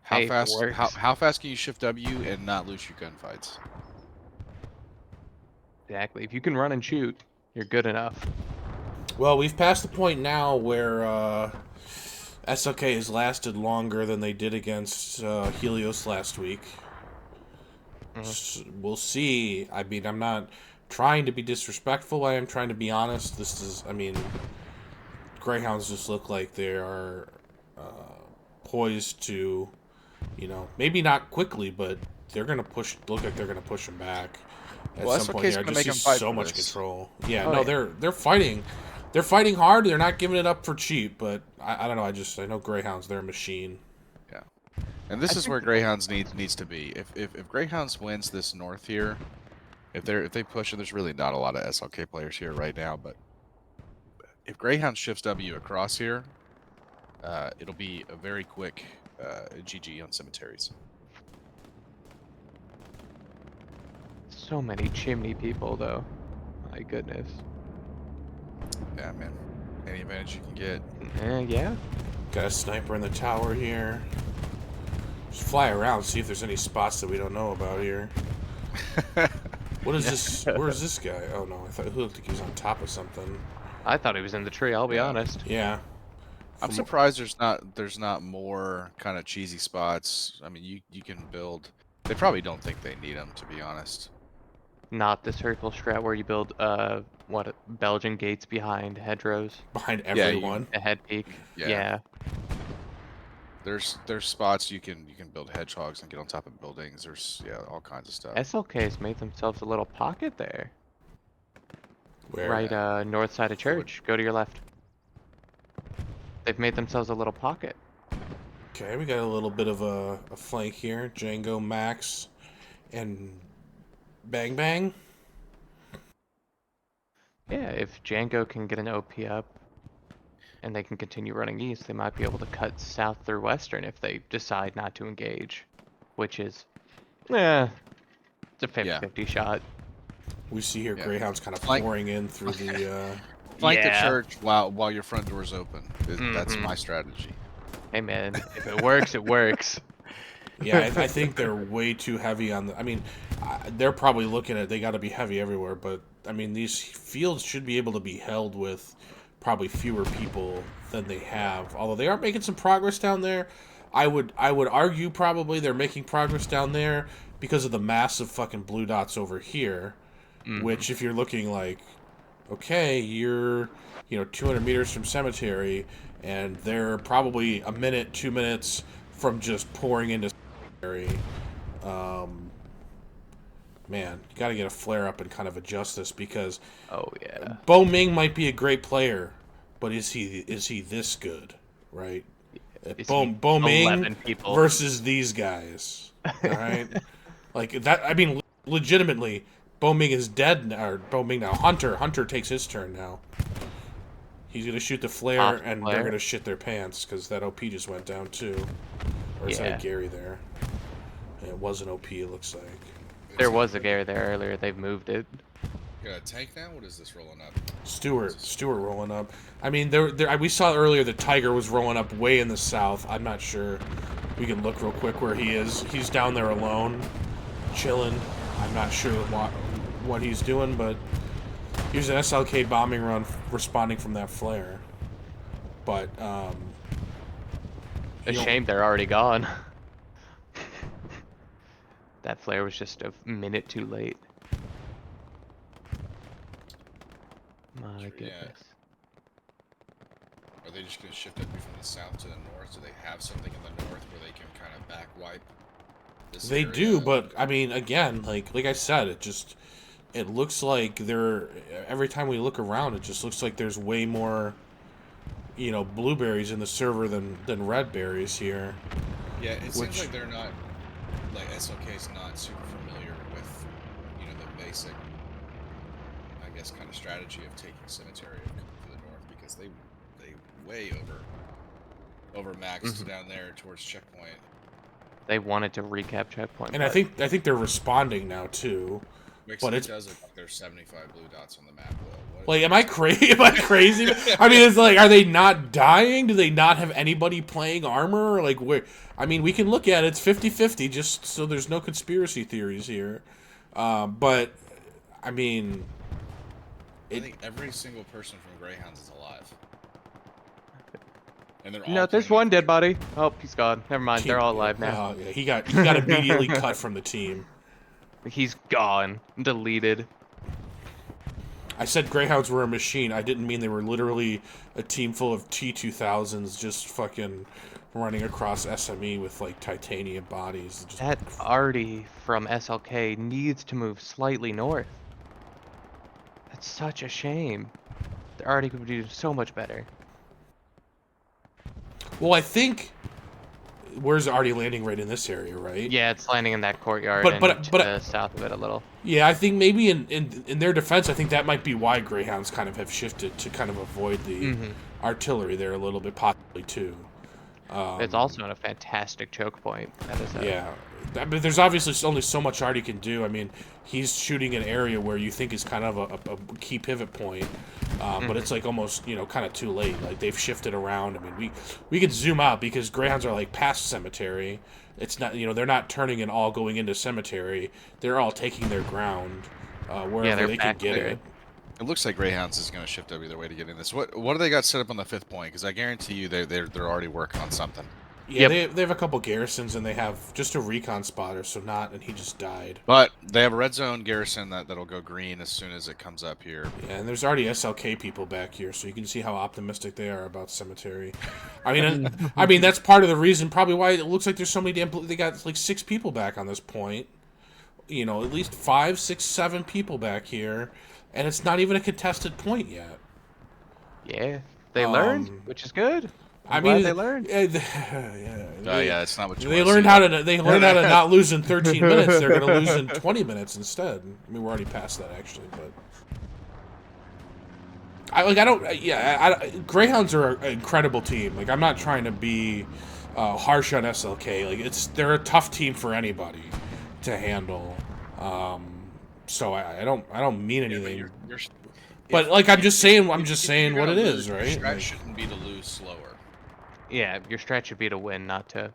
How Hey, it fast? works. How fast can you shift W and not lose your gunfights? exactly. If you can run and shoot, you're good enough. Well, we've passed the point now where SLK has lasted longer than they did against Helios last week. We'll see. I mean, I'm not trying to be disrespectful. I am trying to be honest. Greyhounds just look like they are poised to, maybe not quickly, but they're going to push. Look like they're going to push them back at Well, some SLK's point here. I gonna just make see 'em fight so for much this. control. Yeah, Oh, no, yeah. they're fighting. They're fighting hard. They're not giving it up for cheap. But I don't know. I know Greyhounds. They're a machine. And this is where Greyhounds needs to be. If Greyhounds wins this north here, if they push it, there's really not a lot of SLK players here right now. But if Greyhound shifts W across here, it'll be a very quick GG on cemeteries. So many chimney people, though. My goodness. Yeah, man. Any advantage you can get. Yeah. Got a sniper in the tower here. Just fly around, see if there's any spots that we don't know about here. What is this? Where is this guy? Oh no, I thought he looked like he was on top of something. I thought he was in the tree, I'll be honest. Yeah. I'm surprised there's not more kind of cheesy spots. I mean, you can build. They probably don't think they need them, to be honest. Not the circle strat where you build Belgian gates behind hedgerows. Behind everyone. The head peak. Yeah. Yeah. There's spots you can build hedgehogs and get on top of buildings. There's all kinds of stuff. SLK's made themselves a little pocket there. Where? Right, north side of church. Go to your left. They've made themselves a little pocket. Okay, we got a little bit of a flank here. Django, Max, and Bang Bang. Yeah, if Django can get an OP up and they can continue running east, they might be able to cut south through western if they decide not to engage. Which is, it's a 50-50 shot. We see here Greyhounds kind of Flank. pouring in through the... Flank the Yeah. church while your front door's open. That's my strategy. Hey man, if it works, it works. Yeah, I think they're way too heavy on the... I mean, they're probably looking at... They got to be heavy everywhere, but, I mean, these fields should be able to be held with probably fewer people than they have. Although they are making some progress down there. I would argue probably they're making progress down there because of the massive fucking blue dots over here. Which, if you're looking like, okay, you're, 200 meters from cemetery, and they're probably a minute, 2 minutes from just pouring into cemetery. Man, you got to get a flare up and kind of adjust this because Oh yeah. Bo Ming might be a great player, but is he this good, right? Is Bo he Ming 11 people? versus these guys, all right? Like that. I mean, legitimately, Bo Ming is dead now. Or Bo Ming now. Hunter takes his turn now. He's gonna shoot the flare, Off the and flare. they're gonna shit their pants because that OP just went down too. Or is Yeah. that Gary there? It was an OP. It looks like. There was a Gary there earlier. They've moved it. Got a tank now? What is this rolling up? Stewart rolling up. I mean, we saw earlier that Tiger was rolling up way in the south. I'm not sure. We can look real quick where he is. He's down there alone, chilling. I'm not sure what he's doing, but here's an SLK bombing run responding from that flare. But A shame they're already gone. That flare was just a minute too late. My Yeah. goodness. Are they just going to shift it from the south to the north? Do they have something in the north where they can kind of back wipe this They area? do, but I mean, again, like I said, it looks like every time we look around, it just looks like there's way more, blueberries in the server than red berries here. Yeah, it seems like they're not, like SLK's not super familiar with, the basic, I guess, kind of strategy of taking cemetery to the north because they way over maxed down there towards checkpoint. They wanted to recap checkpoint. And I think they're responding now too. But it does look like there's 75 blue dots on the map. Like, am I crazy? Am I crazy? I mean, it's like, are they not dying? Do they not have anybody playing armor? Like, I mean, we can look at it. It's 50-50, just so there's no conspiracy theories here. But, I mean... I think every single person from Greyhounds is alive. And they're all No, there's playing- one dead body. Oh, he's gone. Never mind. They're all alive now. Yeah, he got immediately cut from the team. He's gone. Deleted. I said Greyhounds were a machine. I didn't mean they were literally a team full of T-2000s just fucking running across SME with, like, titanium bodies. Just... That Artie from SLK needs to move slightly north. That's such a shame. The Artie could do so much better. Well, I think... Where's Artie landing right in this area, right? Yeah, it's landing in that courtyard But- and but- to but- the south of it a little. Yeah, I think maybe in their defense, I think that might be why Greyhounds kind of have shifted to kind of avoid the artillery there a little bit, possibly too. It's also a fantastic choke point. That is Yeah, but there's obviously only so much Artie can do. I mean, he's shooting an area where you think is kind of a key pivot point, but it's like almost kind of too late. Like they've shifted around. I mean, we could zoom out because Greyhounds are like past cemetery. It's not they're not turning and all going into cemetery. They're all taking their ground wherever they can get it. It looks like Greyhounds is going to shift up either way to get in this. What do they got set up on the 5th point? Because I guarantee you they're already working on something. Yeah, they have a couple garrisons and they have just a recon spotter, so not, and he just died. But they have a red zone garrison that'll go green as soon as it comes up here. Yeah, and there's already SLK people back here, so you can see how optimistic they are about cemetery. I mean that's part of the reason, probably why it looks like there's so many damn. They got like 6 people back on this point. At least 5, 6, 7 people back here, and it's not even a contested point yet. Yeah, they learned, which is good. I mean, they learned. Yeah, it's not what you they learned how to. They learned how to not lose in 13 minutes. They're going to lose in 20 minutes instead. I mean, we're already past that actually, but Greyhounds are an incredible team. Like, I'm not trying to be harsh on SLK. Like, they're a tough team for anybody to handle. So I don't mean anything. But like I'm just saying what it is, right? Your strat shouldn't be to lose slower. Yeah, your strat should be to win, not to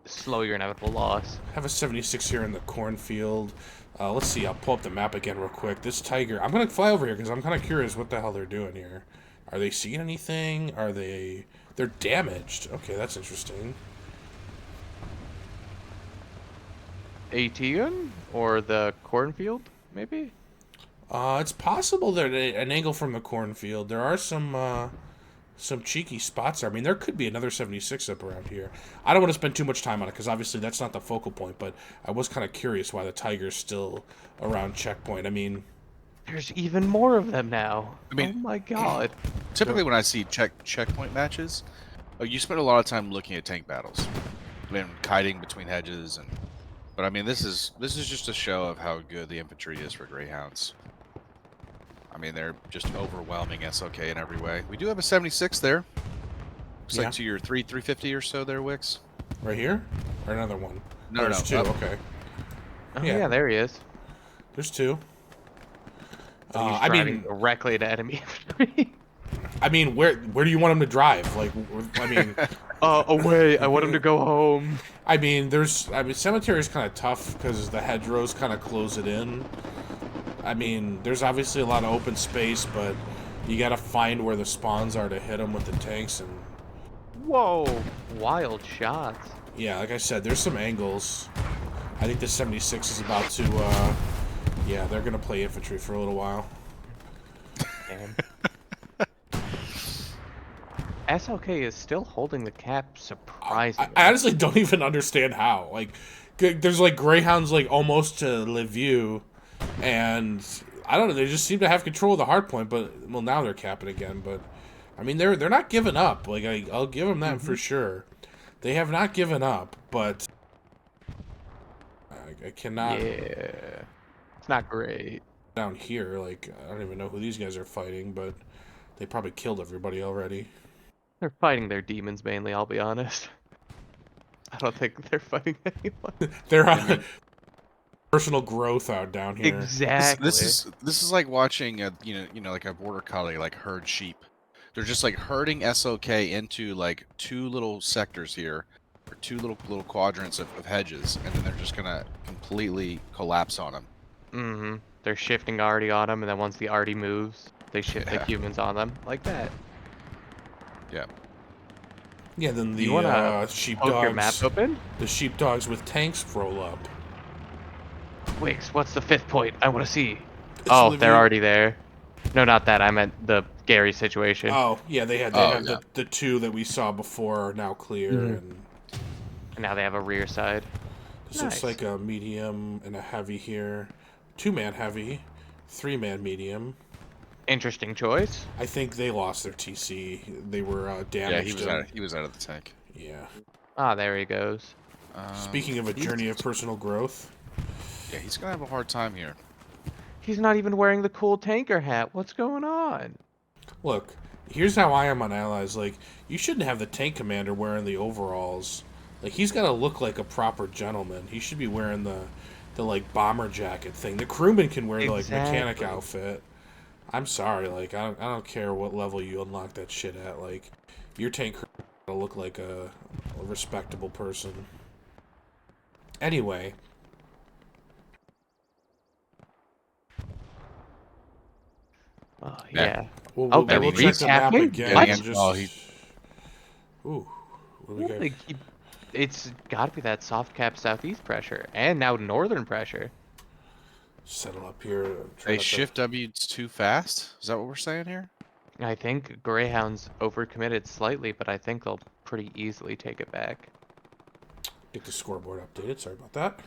slow your inevitable loss. Have a 76 here in the cornfield. Let's see. I'll pull up the map again real quick. This Tiger. I'm gonna fly over here because I'm kind of curious what the hell they're doing here. Are they seeing anything? They're damaged. Okay, that's interesting. ATN or the cornfield, maybe? It's possible that an angle from the cornfield. There are some cheeky spots there. I mean, there could be another 76 up around here. I don't want to spend too much time on it because obviously that's not the focal point, but I was kind of curious why the Tiger's still around checkpoint. I mean, there's even more of them now. I mean, oh my god. Typically when I see checkpoint matches, you spend a lot of time looking at tank battles and kiting between hedges but I mean this is just a show of how good the infantry is for Greyhounds. I mean, they're just overwhelming SLK in every way. We do have a 76 there. Looks like to your 350 or so there, Wix. Right here? Or another one? No, there's 2. Okay. Oh, yeah, there he is. There's 2. I mean, directly to enemy infantry. I mean, where do you want him to drive? Like, I mean, away. I want him to go home. I mean, cemetery is kind of tough because the hedgerows kind of close it in. I mean, there's obviously a lot of open space, but you got to find where the spawns are to hit them with the tanks. And whoa, wild shots. Yeah, like I said, there's some angles. I think the 76 is about to. Yeah, they're gonna play infantry for a little while. Damn. SLK is still holding the cap surprisingly. I honestly don't even understand how. Like, there's like Greyhounds like almost to Lviv, and I don't know. They just seem to have control of the hard point. But well, now they're capping again. But I mean, they're not giving up. Like I'll give them that for sure. They have not given up, but I cannot. Yeah, it's not great down here. Like I don't even know who these guys are fighting, but they probably killed everybody already. They're fighting their demons mainly, I'll be honest. I don't think they're fighting anyone. They're on personal growth out down here. Exactly. This is like watching a like a border collie like herd sheep. They're just like herding SLK into like 2 little sectors here, or 2 little quadrants of hedges, and then they're just gonna completely collapse on them. Mm-hmm. They're shifting Artie on them, and then once the Artie moves, they shift the humans on them like that. Yeah. Yeah, then the sheepdogs. Your map open? The sheepdogs with tanks roll up. Wix, what's the 5th point? I want to see. It's they're already there. No, not that. I meant the Gary situation. Oh, yeah, they had the 2 that we saw before are now clear, and now they have a rear side. This looks like a medium and a heavy here. 2-man heavy, 3-man medium. Interesting choice. I think they lost their TC. They were damaged. Yeah, he was out of the tank. Yeah. Ah, there he goes. Speaking of a journey of personal growth. Yeah, he's gonna have a hard time here. He's not even wearing the cool tanker hat. What's going on? Look, here's how I am on allies. Like, you shouldn't have the tank commander wearing the overalls. Like, he's got to look like a proper gentleman. He should be wearing the like bomber jacket thing. The crewman can wear the like mechanic outfit. I'm sorry, like I don't care what level you unlock that shit at. Like, your tank crew gotta look like a respectable person. Anyway. Oh, yeah. We'll check the map again. What? And just... Ooh. What do we got? Like it's got to be that soft cap southeast pressure, and now northern pressure. Settle up here. They shift W too fast? Is that what we're saying here? I think Greyhounds overcommitted slightly, but I think they'll pretty easily take it back. Get the scoreboard updated. Sorry about that.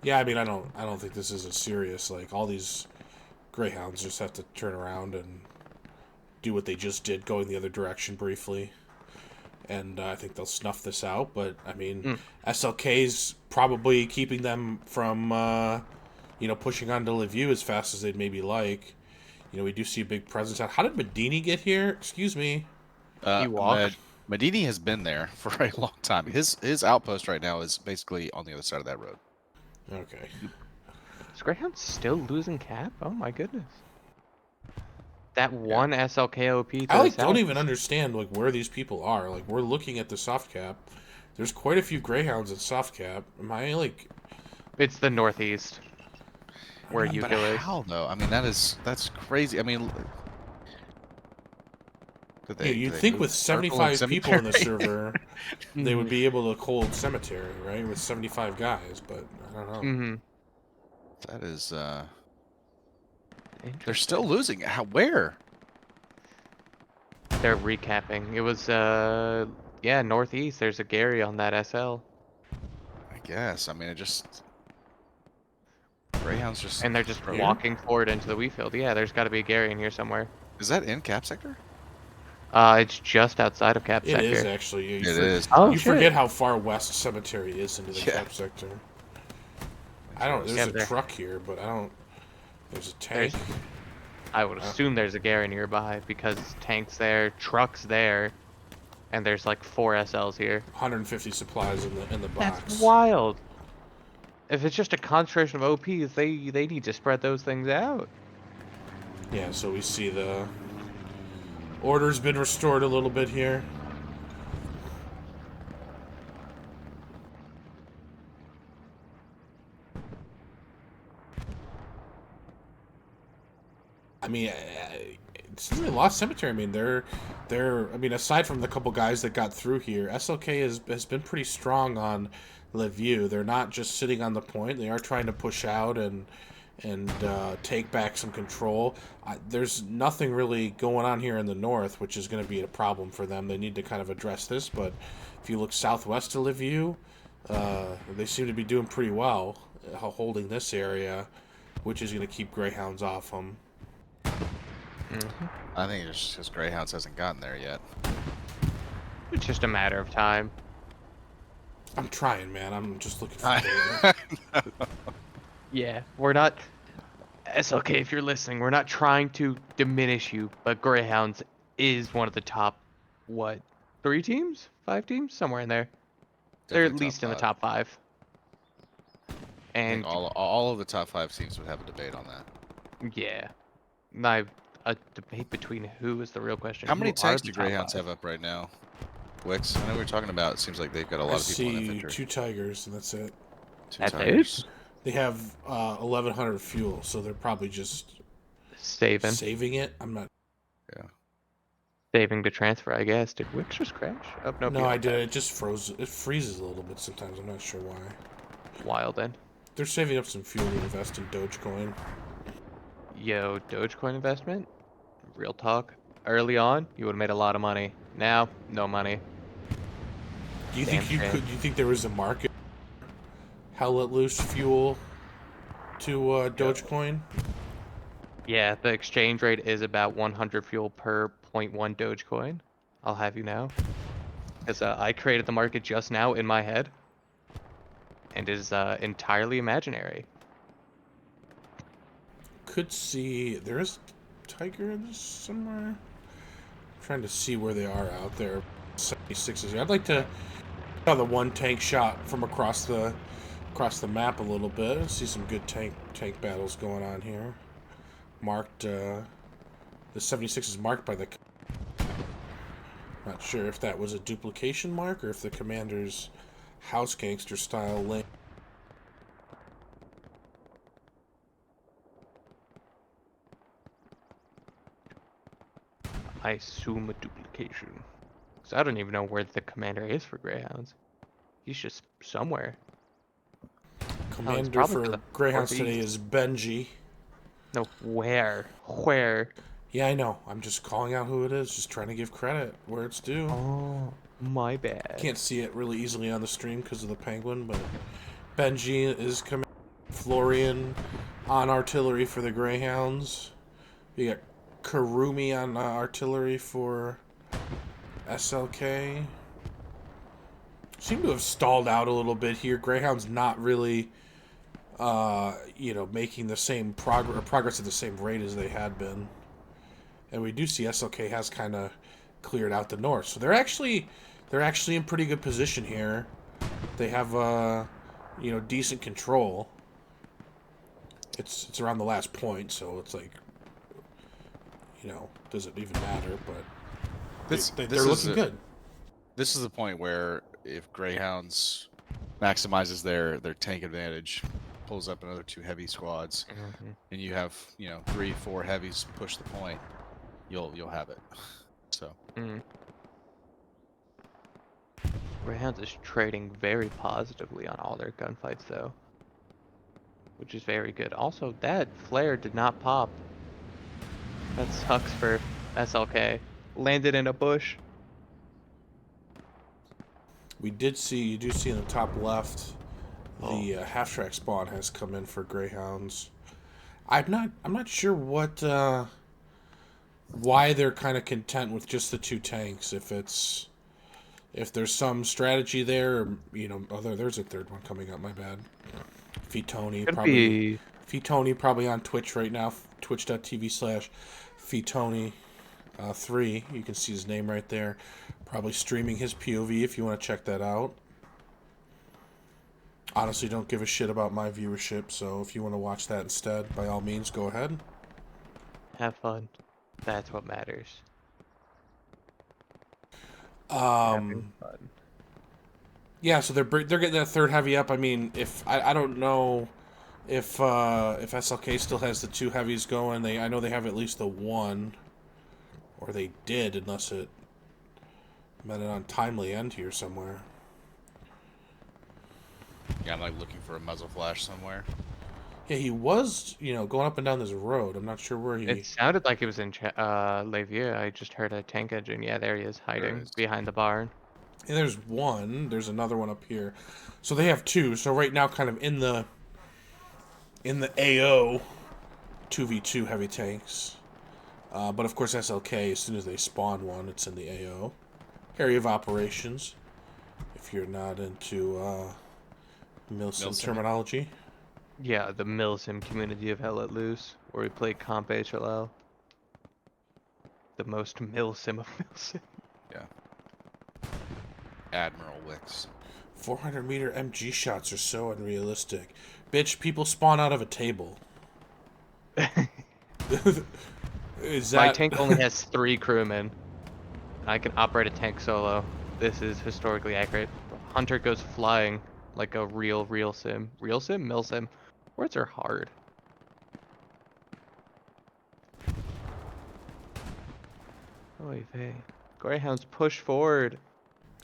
Yeah, I mean, I don't think this is a serious, like, all these Greyhounds just have to turn around and do what they just did, going the other direction briefly. And I think they'll snuff this out, but, I mean, SLK's probably keeping them from, pushing on to Lviv as fast as they'd maybe like. You know, we do see a big presence out. How did Medini get here? Excuse me. He walked. Medini has been there for a long time. His outpost right now is basically on the other side of that road. Okay. Is Greyhound still losing cap? Oh my goodness. That one SLK OP to I the south. don't even understand like where these people are. Like, we're looking at the soft cap. There's quite a few Greyhounds at soft cap. Am I like? It's the northeast where you But is. how though? I mean, that's crazy. I mean, You'd think with 75 people in the server, they would be able to hold cemetery, right? With 75 guys, but I don't know. Mm-hmm. That is, they're still losing. How? Where? They're recapping. It was, northeast. There's a Gary on that SL. I guess. I mean, it just... Greyhounds just... And they're just walking forward into the wheat field. Yeah, there's got to be a Gary in here somewhere. Is that in cap sector? It's just outside of cap sector. It is, actually. It is. Oh, you shit. forget how far west cemetery is into the cap sector. There's a truck here, but I don't... There's a tank. I would assume there's a Gary nearby because tanks there, trucks there, and there's like 4 SLs here. 150 supplies in the box. That's wild. If it's just a concentration of OPs, they need to spread those things out. Yeah, so we see the order's been restored a little bit here. I mean, it's really lost cemetery. I mean, they're. I mean, aside from the couple guys that got through here, SLK has been pretty strong on Lviv. They're not just sitting on the point. They are trying to push out and take back some control. There's nothing really going on here in the north, which is going to be a problem for them. They need to kind of address this. But if you look southwest of Lviv, they seem to be doing pretty well holding this area, which is going to keep Greyhounds off them. I think it's just because Greyhounds hasn't gotten there yet. It's just a matter of time. I'm trying, man. I'm just looking for data. Yeah, we're not... SLK, if you're listening, we're not trying to diminish you, but Greyhounds is one of the top, 3 teams? 5 teams? Somewhere in there. They're at least in the top 5. And all of the top 5 teams would have a debate on that. Yeah. A debate between who is the real question. How many tanks do Greyhounds have up right now? Wix, I know we're talking about, it seems like they've got a lot of people in infantry. 2 Tigers, and that's it. 2 Tigers. They have 1,100 fuel, so they're probably just saving it. I'm not. Yeah. Saving to transfer, I guess. Did Wix just crash? Oh, no, I did. It just froze. It freezes a little bit sometimes. I'm not sure why. Wild then. They're saving up some fuel to invest in Dogecoin. Yo, Dogecoin investment? Real talk. Early on, you would have made a lot of money. Now, no money. Do you think you could? Do you think there was a market? How let loose fuel to Dogecoin? Yeah, the exchange rate is about 100 fuel per 0.1 Dogecoin. I'll have you know. Because I created the market just now in my head. and is entirely imaginary. Could see there is Tiger somewhere. Trying to see where they are out there. 76s. I'd like to saw the one tank shot from across the map a little bit. I see some good tank battles going on here. Marked the 76 is marked by the. Not sure if that was a duplication mark or if the commander's house gangster style link. I assume a duplication. So I don't even know where the commander is for Greyhounds. He's just somewhere. Commander probably to for the Greyhounds today northeast. is Benji. No, where? Where? Yeah, I know. I'm just calling out who it is, just trying to give credit where it's due. Oh, my bad. Can't see it really easily on the stream because of the penguin, but Benji is Commander Florian on artillery for the Greyhounds. We got Karumi on artillery for SLK. Seem to have stalled out a little bit here. Greyhound's not really, making the same progress at the same rate as they had been. And we do see SLK has kind of cleared out the north, so they're actually in pretty good position here. They have decent control. It's around the last point, so it's like, does it even matter? But they're looking good. This is the point where if Greyhounds maximizes their tank advantage, pulls up another 2 heavy squads, and you have 3-4 heavies push the point, you'll have it. So. Greyhounds is trading very positively on all their gunfights, though, which is very good. Also, that flare did not pop. That sucks for SLK. Landed in a bush. You do see in the top left, the half-track spawn has come in for Greyhounds. I'm not sure what why they're kind of content with just the 2 tanks. If there's some strategy there, there's a third one coming up. My bad. Fitoni probably on Twitch right now. Twitch.tv/Fitoni 3. You can see his name right there. Probably streaming his POV if you want to check that out. Honestly, don't give a shit about my viewership, so if you want to watch that instead, by all means, go ahead. Have fun. That's what matters. Having fun. Yeah, so they're getting that third heavy up. I mean, if I don't know if SLK still has the 2 heavies going. I know they have at least the 1, or they did, unless it met an untimely end here somewhere. Yeah, I'm like looking for a muzzle flash somewhere. Yeah, he was, going up and down this road. I'm not sure where he... It sounded like it was in Levier. I just heard a tank engine. Yeah, there he is, hiding behind the barn. Yeah, there's one. There's another one up here. So they have 2. So right now, kind of in the AO, 2v2 heavy tanks. But of course, SLK, as soon as they spawn one, it's in the AO. Area of operations, if you're not into Milsim terminology. Yeah, the Milsim community of Hell Let Loose, where we play Comp HLL. The most Milsim of Milsim. Yeah. Admiral Wicks. 400-meter MG shots are so unrealistic. Bitch, people spawn out of a table. My tank only has 3 crewmen. I can operate a tank solo. This is historically accurate. Hunter goes flying like a real sim. Real sim? Milsim. Words are hard. Oy vey. Greyhounds push forward.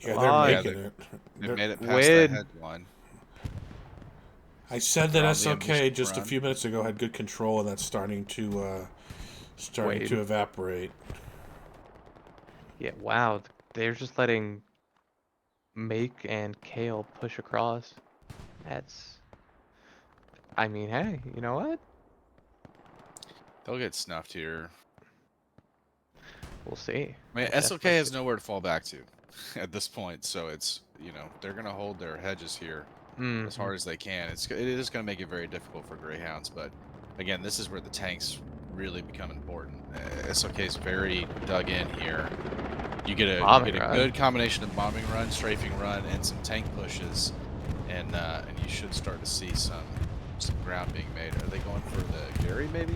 Yeah, they're making it. They made it past the head one. I said that SLK just a few minutes ago had good control, and that's starting to evaporate. Yeah, wow. They're just letting Make and Kale push across. I mean, hey, you know what? They'll get snuffed here. We'll see. I mean, SLK has nowhere to fall back to at this point, so it's, they're going to hold their hedges here. as hard as they can. It is going to make it very difficult for Greyhounds, but again, this is where the tanks really become important. SLK is very dug in here. You get a good combination of bombing run, strafing run, and some tank pushes, and you should start to see some ground being made. Are they going for the Gary maybe?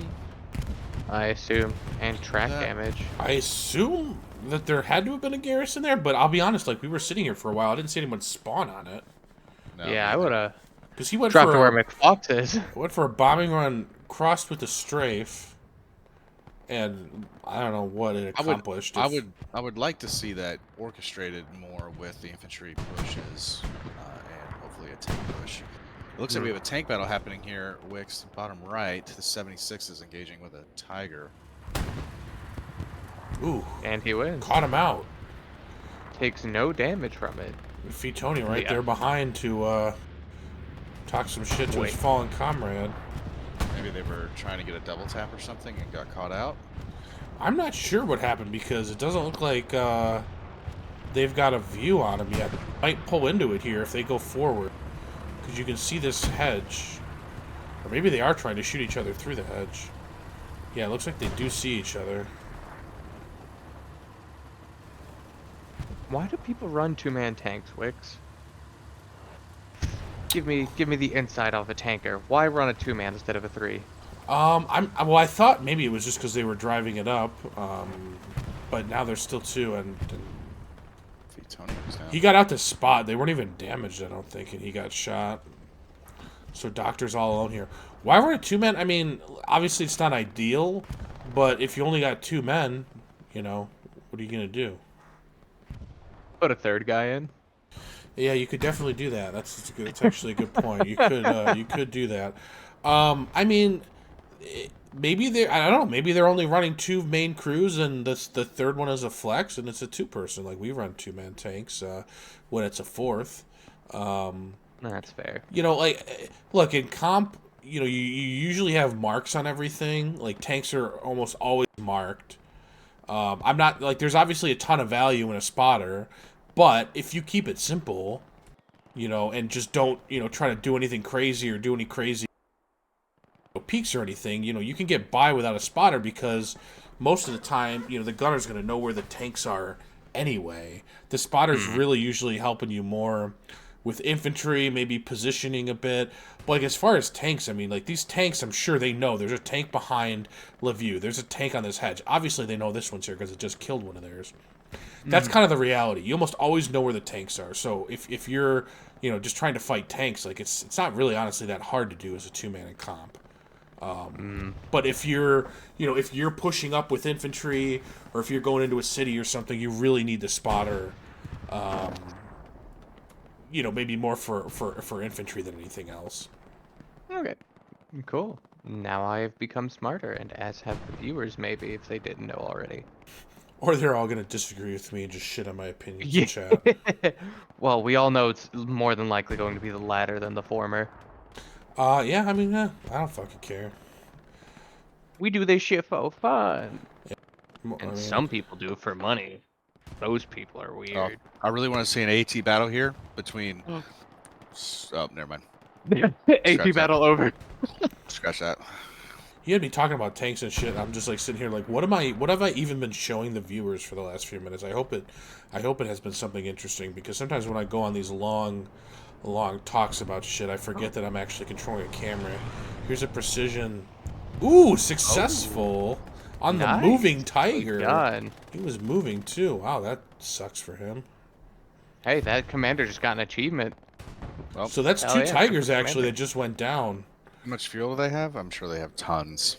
I assume, and track damage. I assume that there had to have been a garrison there, but I'll be honest, like we were sitting here for a while, I didn't see anyone spawn on it. No, Yeah, I would have. Because he went dropped for to where McFox is. Went for a bombing run, crossed with a strafe, and I don't know what it accomplished. I would like to see that orchestrated more with the infantry pushes and hopefully a tank push. It looks like we have a tank battle happening here. Wicks, bottom right, the 76 is engaging with a Tiger. Ooh, and he wins. Caught him out. Takes no damage from it. Tony right there behind to talk some shit to his fallen comrade. Maybe they were trying to get a double tap or something and got caught out. I'm not sure what happened because it doesn't look like they've got a view on him yet. Might pull into it here if they go forward, because you can see this hedge. Or maybe they are trying to shoot each other through the hedge. Yeah, it looks like they do see each other. Why do people run two-man tanks, Wicks? Give me the inside of a tanker. Why run a two-man instead of a three? I thought maybe it was just because they were driving it up, but now there's still two, and he got out to spot. They weren't even damaged, I don't think, and he got shot. So Doctor's all alone here. Why run a two-man? I mean, obviously it's not ideal, but if you only got two men, you know, what are you gonna do? Put a third guy in. Yeah, you could definitely do that. That's actually a good point. You could do that. I mean, maybe I don't know. Maybe they're only running two main crews, and the third one is a flex, and it's a two-person. Like we run two-man tanks when it's a fourth. That's fair. You know, like look in comp. You know, you usually have marks on everything. Like tanks are almost always marked. I'm not like there's obviously a ton of value in a spotter. But if you keep it simple, you know, and just don't, you know, try to do anything crazy or do any crazy peaks or anything, you know, you can get by without a spotter because most of the time, you know, the gunner's going to know where the tanks are anyway. The spotter's really usually helping you more with infantry, maybe positioning a bit. But like as far as tanks, I mean, like these tanks, I'm sure they know there's a tank behind Levue. There's a tank on this hedge. Obviously, they know this one's here because it just killed one of theirs. That's kind of the reality. You almost always know where the tanks are. So if you're, you know, just trying to fight tanks, like it's not really honestly that hard to do as a two-man in comp. But if you're, you know, if you're pushing up with infantry or if you're going into a city or something, you really need the spotter. You know, maybe more for infantry than anything else. Okay, cool. Now I have become smarter, and as have the viewers, maybe, if they didn't know already. Or they're all going to disagree with me and just shit on my opinions in chat. Well, we all know it's more than likely going to be the latter than the former. Yeah, I mean, I don't fucking care. We do this shit for fun. Yeah. And some people do it for money. Those people are weird. I really want to see an AT battle here between... Oh, never mind. AT battle over. Scratch that. You had me talking about tanks and shit. I'm just like sitting here like, what have I even been showing the viewers for the last few minutes? I hope it has been something interesting because sometimes when I go on these long talks about shit, I forget that I'm actually controlling a camera. Here's a precision. Ooh, successful on the moving tiger. God. He was moving too. Wow, that sucks for him. Hey, that commander just got an achievement. Well, so that's two tigers actually that just went down. How much fuel do they have? I'm sure they have tons.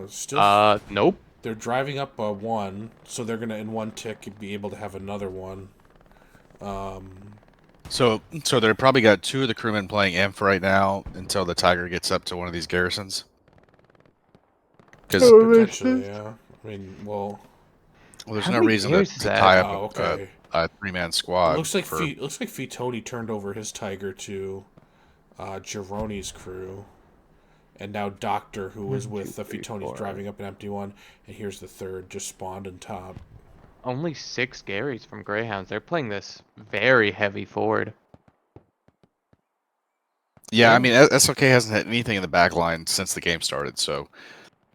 Still. Nope. They're driving up one, so they're gonna in one tick be able to have another one. So they probably got two of the crewmen playing Inf right now until the Tiger gets up to one of these garrisons. Because potentially, yeah. I mean, well, there's no reason to tie up a three-man squad. It looks like Fitoni turned over his Tiger to Gironi's crew. And now Doctor, who was with Fitoni's driving up an empty one. And here's the third, just spawned on top. Only 6 Garys from Greyhounds. They're playing this very heavy forward. Yeah, I mean, SLK hasn't hit anything in the back line since the game started. So,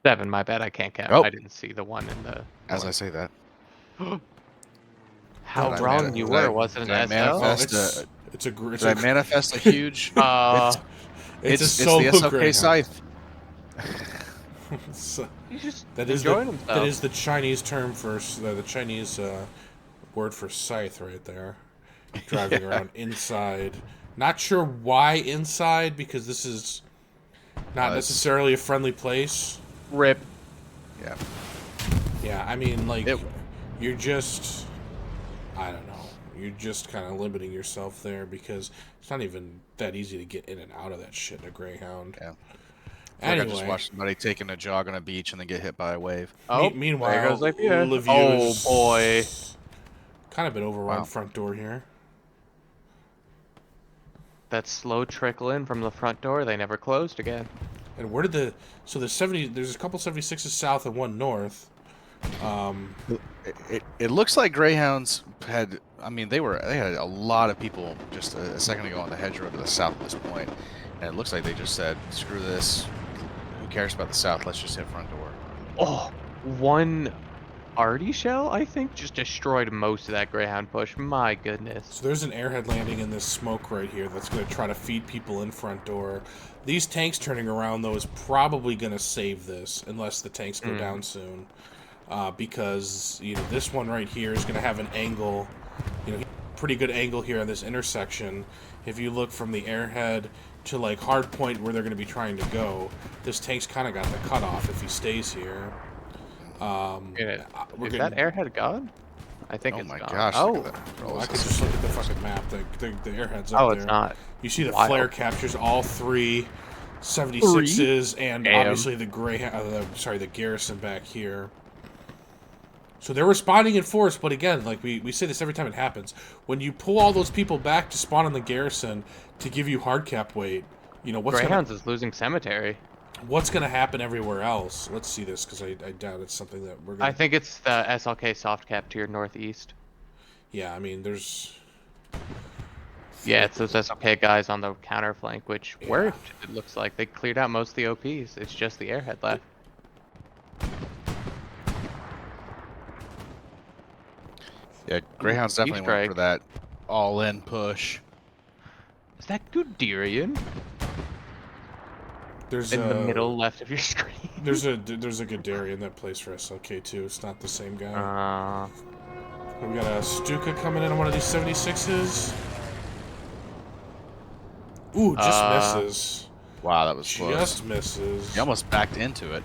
7, my bad. I can't count. Oh. I didn't see the one in the. as I say that, How Did I wrong you were. Was it did an I SL? manifest it's a did I manifest a huge? Uh, it's a It's the solo SLK Greyhound. scythe. So- he's just that is enjoying the himself. that is the Chinese term for the Chinese word for scythe right there. Driving around inside. Not sure why inside, because this is not necessarily a friendly place. Rip. Yeah. Yeah, I mean, like, It- you're just, I don't know, you're just kind of limiting yourself there because it's not even that easy to get in and out of that shit in a Greyhound. Yeah. I Anyway, just watched somebody taking a jog on a beach and then get hit by a wave. Oh, meanwhile, there goes Lapierre. Lemieux Oh, is boy. kind of been overrun Wow. front door here. That slow trickle in from the front door. They never closed again. And where did there's a couple 76s south and one north. It looks like Greyhounds had. I mean, they had a lot of people just a second ago on the hedgerow to the south at this point, and it looks like they just said, "Screw this. Who cares about the south? Let's just hit front door." Oh, one arty shell, I think, just destroyed most of that Greyhound push. My goodness. So there's an airhead landing in this smoke right here that's going to try to feed people in front door. These tanks turning around, though, is probably going to save this, unless the tanks go down soon. Because, this one right here is going to have an angle, pretty good angle here on this intersection. If you look from the airhead to, like, hard point where they're going to be trying to go, this tank's kind of got the cutoff if he stays here. Is that airhead gone? I think Oh it's my gone. gosh! Oh, Look at that. I could just look at the fucking map. The airhead's up there. it's not. You see the Wild. flare captures all three 76s and Damn. obviously the the Garrison back here. So they're responding in force, but again, like we say this every time it happens. When you pull all those people back to spawn on the Garrison to give you hard cap weight, Greyhounds is losing cemetery. what's gonna happen everywhere else? Let's see this because I doubt it's something that we're gonna. I think it's the SLK soft cap to your northeast. Yeah, I mean there's. Yeah, it's those SLK guys on the counter flank, which Yeah. worked. It looks like they cleared out most of the OPs. It's just the airhead left. Yeah, Greyhounds definitely went strike. for that all-in push. Is that Guderian There's in the a- middle left of your screen? There's a Gadarian that plays for SLK too. It's not the same guy. We got a Stuka coming in on one of these 76s. Ooh, just misses. Wow, that was close. Just misses. He almost backed into it.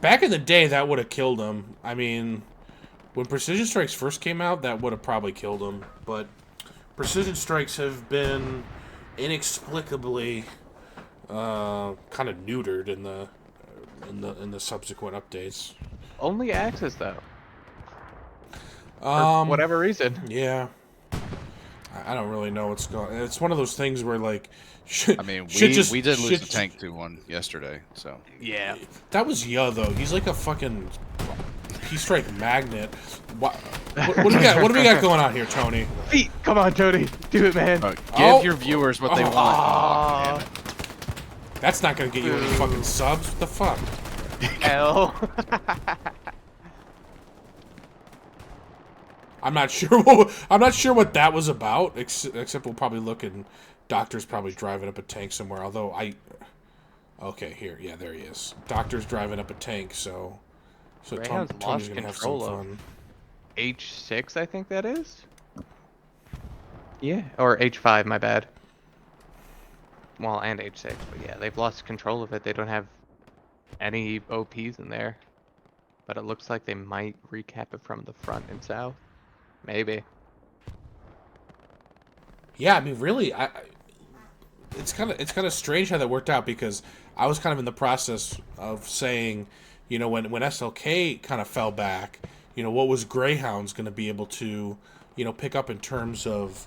Back in the day, that would have killed him. I mean, when Precision Strikes first came out, that would have probably killed him. But Precision Strikes have been inexplicably kind of neutered in the subsequent updates. Only Axis though. For whatever reason. Yeah. I don't really know what's going. It's one of those things where like, I mean, we did lose the tank to one yesterday, so Yeah. That was though. He's like a fucking P-strike magnet. What do we got? What do we got going on here, Tony? Feet! Come on, Tony. Do it, man. give your viewers what they want. Aw. That's not gonna get you any fucking subs. What the fuck? L. I'm not sure. I'm not sure what that was about. Except we'll probably look and Doctor's probably driving up a tank somewhere. Although okay, here, yeah, there he is. Doctor's driving up a tank, so Greyhound's Tony's lost gonna have some control of fun. H6, I think that is. Yeah, or H5, my bad. Well, and H6, but yeah, they've lost control of it. They don't have any OPs in there. But it looks like they might recap it from the front and south. Maybe. Yeah, I mean, really, it's kind of strange how that worked out because I was kind of in the process of saying, when SLK kind of fell back, what was Greyhounds going to be able to, pick up in terms of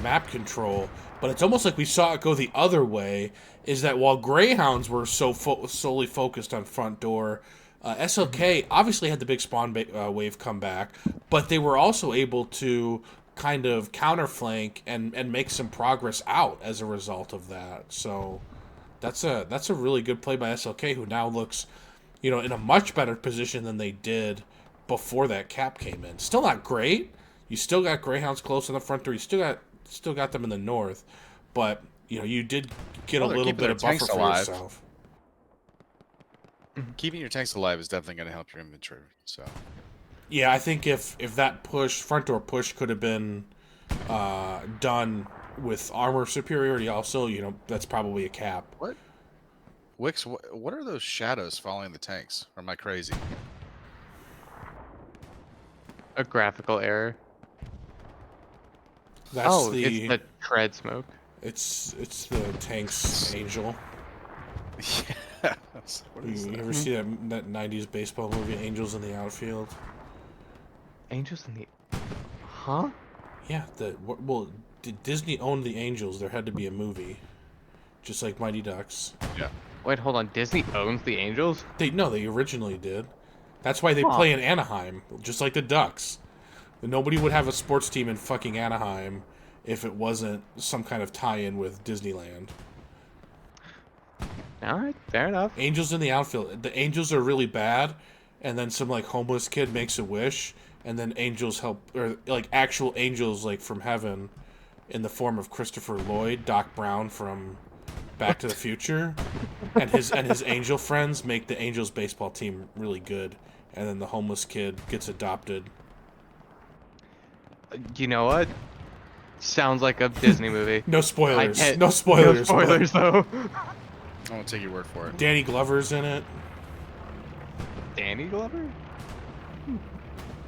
map control. But it's almost like we saw it go the other way. Is that while Greyhounds were solely focused on front door, SLK obviously had the big spawn wave come back, but they were also able to kind of counterflank and make some progress out as a result of that. So that's a really good play by SLK, who now looks, in a much better position than they did before that cap came in. Still not great. You still got Greyhounds close in the front door. You still got them in the north, but you did get a little bit of buffer for yourself. Keeping your tanks alive is definitely going to help your inventory. So, yeah, I think if that front door push could have been done with armor superiority, also, that's probably a cap. What? Wix, what are those shadows following the tanks? Or am I crazy? A graphical error. That's it's the tread smoke. It's the tank's angel. Yeah. You ever see that 90s baseball movie, Angels in the Outfield? Angels in the... Huh? Yeah, did Disney own the Angels? There had to be a movie. Just like Mighty Ducks. Yeah. Wait, hold on. Disney owns the Angels? They originally did. That's why they play in Anaheim, just like the Ducks. Nobody would have a sports team in fucking Anaheim if it wasn't some kind of tie-in with Disneyland. All right, fair enough. Angels in the Outfield. The Angels are really bad, and then some homeless kid makes a wish, and then angels help, or actual angels from heaven, in the form of Christopher Lloyd, Doc Brown from Back to the Future, and his angel friends make the Angels baseball team really good, and then the homeless kid gets adopted. You know what? Sounds like a Disney movie. No spoilers. No spoilers. No spoilers, though. I won't take your word for it. Danny Glover's in it. Danny Glover?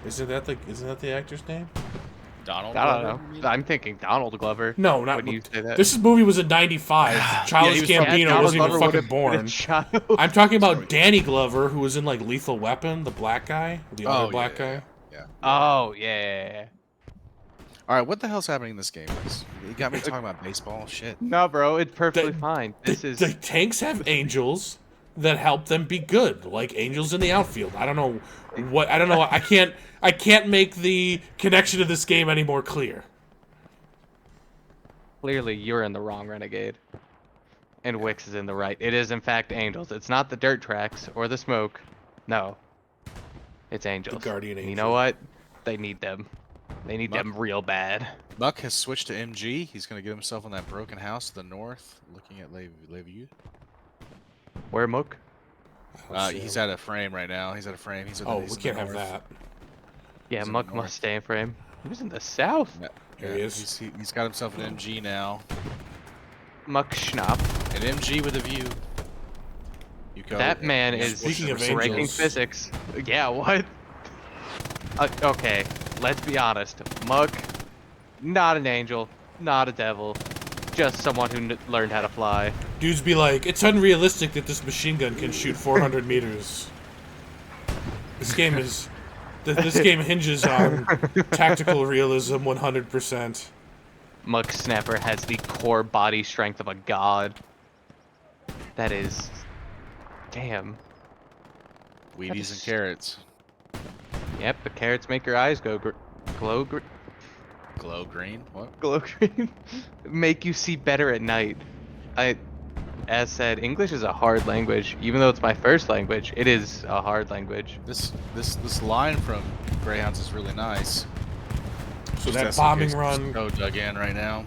Isn't that the actor's name? Donald I Glover? don't know. I'm thinking Donald Glover. No, not. When you say that. This movie was in '95. Childish Gambino wasn't even fucking born. I'm talking about Danny Glover, who was in Lethal Weapon, the black guy, the other black guy. Yeah. Oh yeah. All right, what the hell's happening in this game? You got me talking about baseball shit. No, bro, it's perfectly fine. The tanks have angels that help them be good, like angels in the outfield. I don't know. I can't make the connection to this game any more clear. Clearly, you're in the wrong, Renegade. And Wix is in the right. It is, in fact, angels. It's not the dirt tracks or the smoke. No. It's angels. The guardian angel. You know what? They need them. They need them real bad. Muck has switched to MG. He's going to get himself in that broken house to the north, looking at Levue. Where, Mook? He's at a frame right now. He's at a frame. We can't have that. Yeah, Muck must stay in frame. He was in the south. Yeah, Here he is. He's got himself an MG now. Muck Schnapp. An MG with a view. That man is breaking physics. Yeah, what? Okay, let's be honest. Muck, not an angel, not a devil, just someone who learned how to fly. Dudes be like, it's unrealistic that this machine gun can shoot 400 meters. This game hinges on tactical realism 100%. Muck Snapper has the core body strength of a god. That is... Damn. Wheaties and carrots. Yep, the carrots make your eyes go glow green? What? Glow green? Make you see better at night. As said, English is a hard language. Even though it's my first language, it is a hard language. This line from Greyhounds is really nice. So that bombing run... So dug in right now.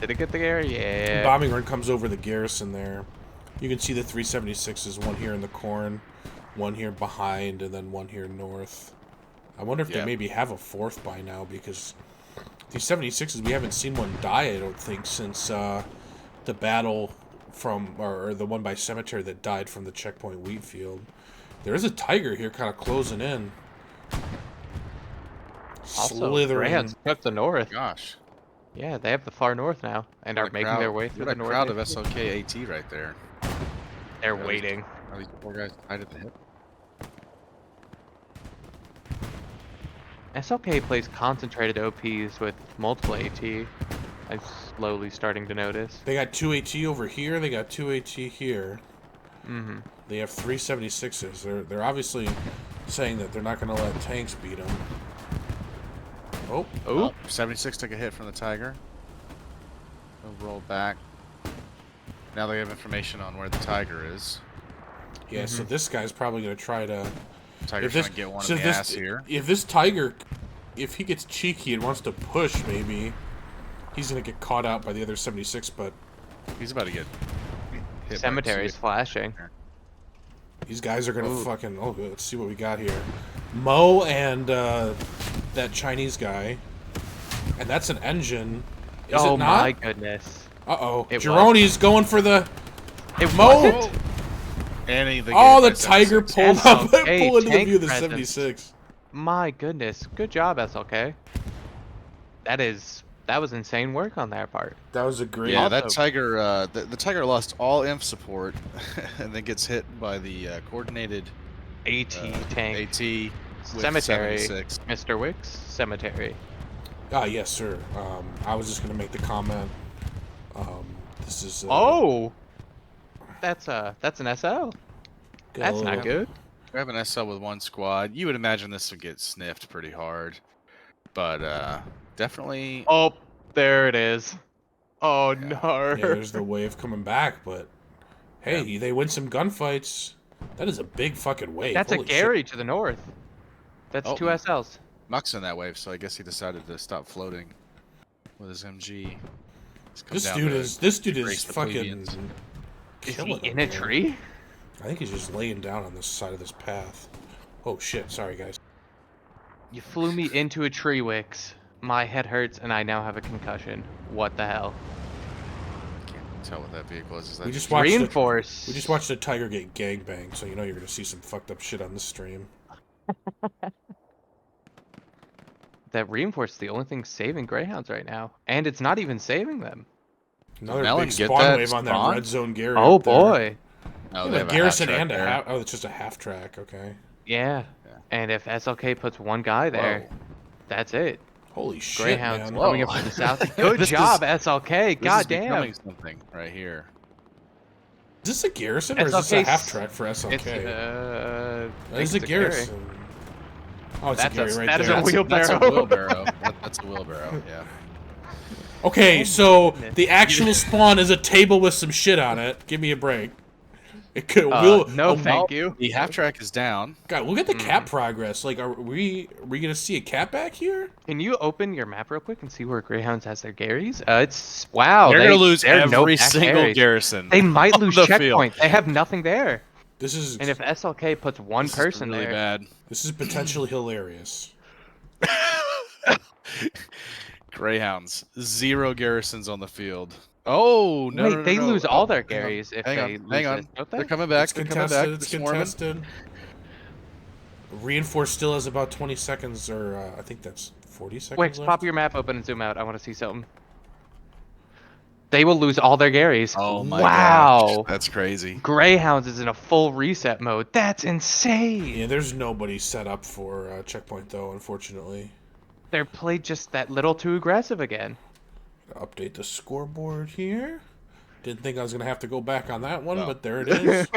Did it get the air? Yeah. The bombing run comes over the garrison there. You can see the 376s, one here in the corn, one here behind, and then one here north. I wonder if they maybe have a fourth by now, because these 76s, we haven't seen one die, I don't think, since the battle or the one by Cemetery that died from the checkpoint wheat field. There is a Tiger here kind of closing in. Also, Slithering. Greyhounds took the north. Gosh. Yeah, they have the far north now, and are making their way through the north. Crowd of SLK AT right there. They're waiting. Are these poor guys tied at the hip? SLK plays concentrated OPs with multiple AT. I'm slowly starting to notice. They got 2 AT over here. They got 2 AT here. Mm-hmm. They have 3 76s. They're obviously saying that they're not going to let tanks beat them. Oh, Oh, 76 took a hit from the Tiger. They'll roll back. Now they have information on where the Tiger is. yeah. So this guy's probably gonna try to. Tiger's trying to get one so in the this, ass here. If this Tiger, if he gets cheeky and wants to push, maybe he's gonna get caught out by the other 76. But He's about to get hit. Cemetery's flashing. these guys are gonna fucking. Oh, let's see what we got here. Mo and that Chinese guy, and that's an engine. Is Oh it not? my goodness. Uh-oh. It Gironi's going for the... It Mo! wasn't? And Oh, the Tiger pulled up, SLK pull into the tank view of the presence. 76. My goodness. Good job, SLK. That was insane work on their part. That was a great... Yeah, that Also- Tiger, the Tiger lost all inf support, and then gets hit by the coordinated AT tank. AT with Cemetery. 76. Mr. Wicks, cemetery. Ah, yes, sir. I was just going to make the comment. This is... Oh! That's an SL. That's not good. We have an SL with one squad. You would imagine this would get sniffed pretty hard, but definitely. Oh, there it is. Oh no. Yeah, there's the wave coming back, but... Hey, they win some gunfights. That is a big fucking wave. That's a Holy Gary shit. to the north. That's Oh. 2 SLs. Muck's in that wave, so I guess he decided to stop floating with his MG. He's come This down dude to is race the fucking... plebeians. Is killing he it, in a man. tree? I think he's just laying down on this side of this path. Oh shit, sorry guys. You flew me into a tree, Wicks. My head hurts and I now have a concussion. What the hell? Can't tell what that vehicle is. Is that We just watched Reinforce. We just watched a Tiger get gangbanged, so you know you're gonna see some fucked up shit on the stream. That reinforce is the only thing saving Greyhounds right now. And it's not even saving them. Another Melon big get spawn that wave on that spawn? red zone Gary. Oh up there. boy. No, Yeah, they a have Garrison a half and a track half. Oh, it's just a half track. Okay. Yeah. Yeah. And if SLK puts one guy there, Whoa. that's it. Holy shit, Greyhounds man! coming in Whoa. from the south. Good This job, is- SLK. This is Goddamn. becoming something right here. Is this a Garrison or is this a SLK 's half track for SLK? It's That think is a it's Gary. Garrison. Oh, it's That's a Gary right that is there. a That's a wheelbarrow. wheelbarrow. That's a wheelbarrow. Yeah. Okay, so goodness. the actual spawn is a table with some shit on it. Give me a break. It could. No, thank you. The half track is down. God, look at the cap progress. Like, are we gonna see a cap back here? Can you open your map real quick and see where Greyhounds has their Garys? It's wow. They're gonna lose they're no every back single Garys. garrison. They might on lose the checkpoint. field. They have nothing there. This is And if SLK puts one This is person really there, bad. this is potentially hilarious. Greyhounds, 0 garrisons on the field. Oh no! wait, no, they no. lose Oh, all their hang on, Garys if hang they on, lose hang on. this, don't They're they? coming back. It's They're coming contested. back. It's They're swarming. contested. Reinforce still has about 20 seconds, or I think that's 40 seconds Wicks, left. pop your map open and zoom out. I want to see something. They will lose all their Garys. Oh my wow. gosh, that's crazy. Greyhounds is in a full reset mode. That's insane. Yeah, there's nobody set up for checkpoint though, unfortunately. They're played just that little too aggressive again. Update the scoreboard here. Didn't think I was gonna have to go back on that one, Well. but there it is.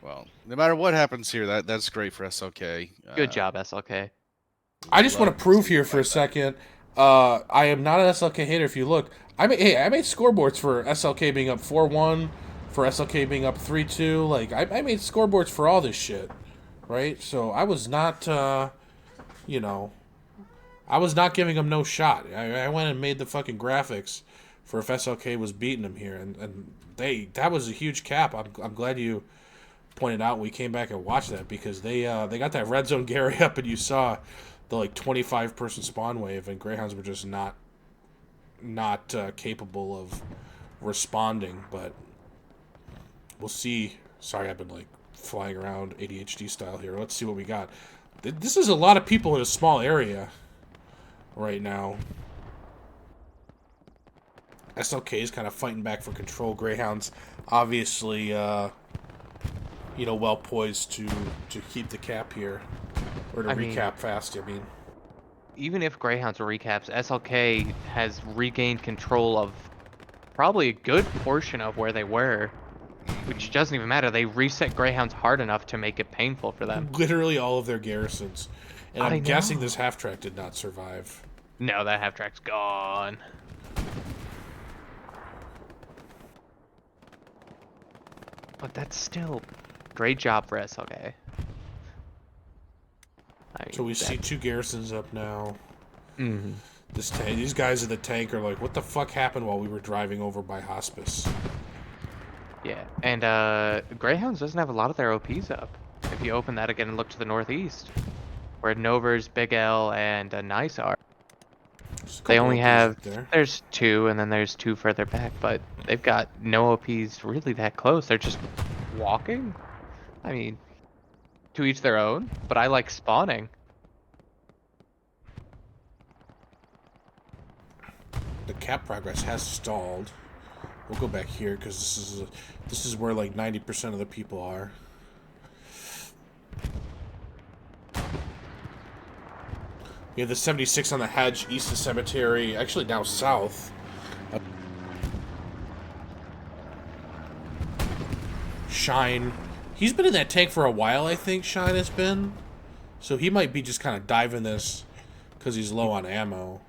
Well, no matter what happens here, that's great for SLK. Good job, SLK. I just want to prove here for a second. I am not an SLK hater. If you look, I made scoreboards for SLK being up 4-1, for SLK being up 3-2. Like I made scoreboards for all this shit, right? So I was not, I was not giving them no shot. I went and made the fucking graphics for if SLK was beating them here, and that was a huge cap. I'm glad you pointed out we came back and watched that because they got that red zone Gary up and you saw the like 25 person spawn wave and Greyhounds were just not capable of responding. But we'll see. Sorry, I've been like flying around ADHD style here. Let's see what we got. This is a lot of people in a small area right now. SLK is kind of fighting back for control. Greyhounds obviously well poised to keep the cap here, or to recap fast. I mean, Even if Greyhounds recaps, SLK has regained control of probably a good portion of where they were, which doesn't even matter. They reset Greyhounds hard enough to make it painful for them. literally all of their garrisons, And I'm I guessing know. this half-track did not survive. No, that half track's gone. But that's still great job for SLK. I mean, So we see 2 garrisons up now. Mhm. These guys in the tank are like, what the fuck happened while we were driving over by hospice? Yeah, and Greyhounds doesn't have a lot of their OPs up. If you open that again and look to the northeast, where Novers, Big L, and Nice are, There's a they couple only OPs have. up there. There's 2, and then there's 2 further back, but they've got no OPs really that close. They're just walking. I mean, to each their own. But I like spawning. The cap progress has stalled. We'll go back here because this is where like 90% of the people are. We have the 76 on the hedge east of cemetery, actually now south. Shine. He's been in that tank for a while, I think, Shine has been. So he might be just kind of diving this because he's low on ammo.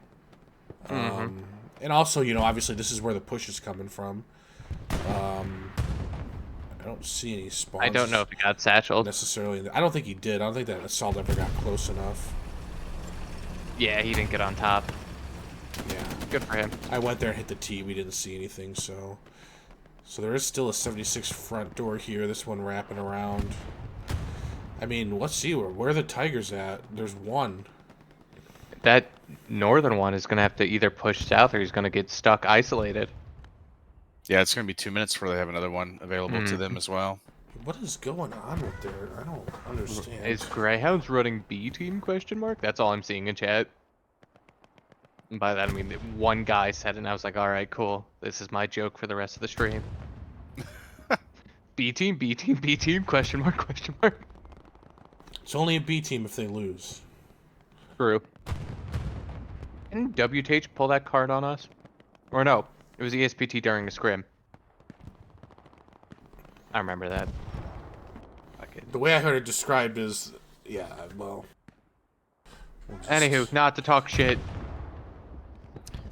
And also, you know, obviously this is where the push is coming from. I don't see any spawns. I don't know if he got satcheled. Necessarily. I don't think he did. I don't think that assault ever got close enough. Yeah, he didn't get on top. Yeah. Good for him. I went there and hit the T. We didn't see anything, so there is still a 76 front door here. This one wrapping around. I mean, let's see where are the Tigers at. There's one. That northern one is going to have to either push south or he's going to get stuck isolated. Yeah, it's going to be 2 minutes before they have another one available to them as well. What is going on with there? I don't understand. Is Greyhounds running B team question mark? That's all I'm seeing in chat. And by that I mean one guy said it and I was like, alright, cool. This is my joke for the rest of the stream. B team, B team, B team, question mark, question mark. It's only a B team if they lose. True. Didn't WTH pull that card on us? Or no, it was ESPT during the scrim. I remember that. The way I heard it described is, yeah, well. Anywho, not to talk shit.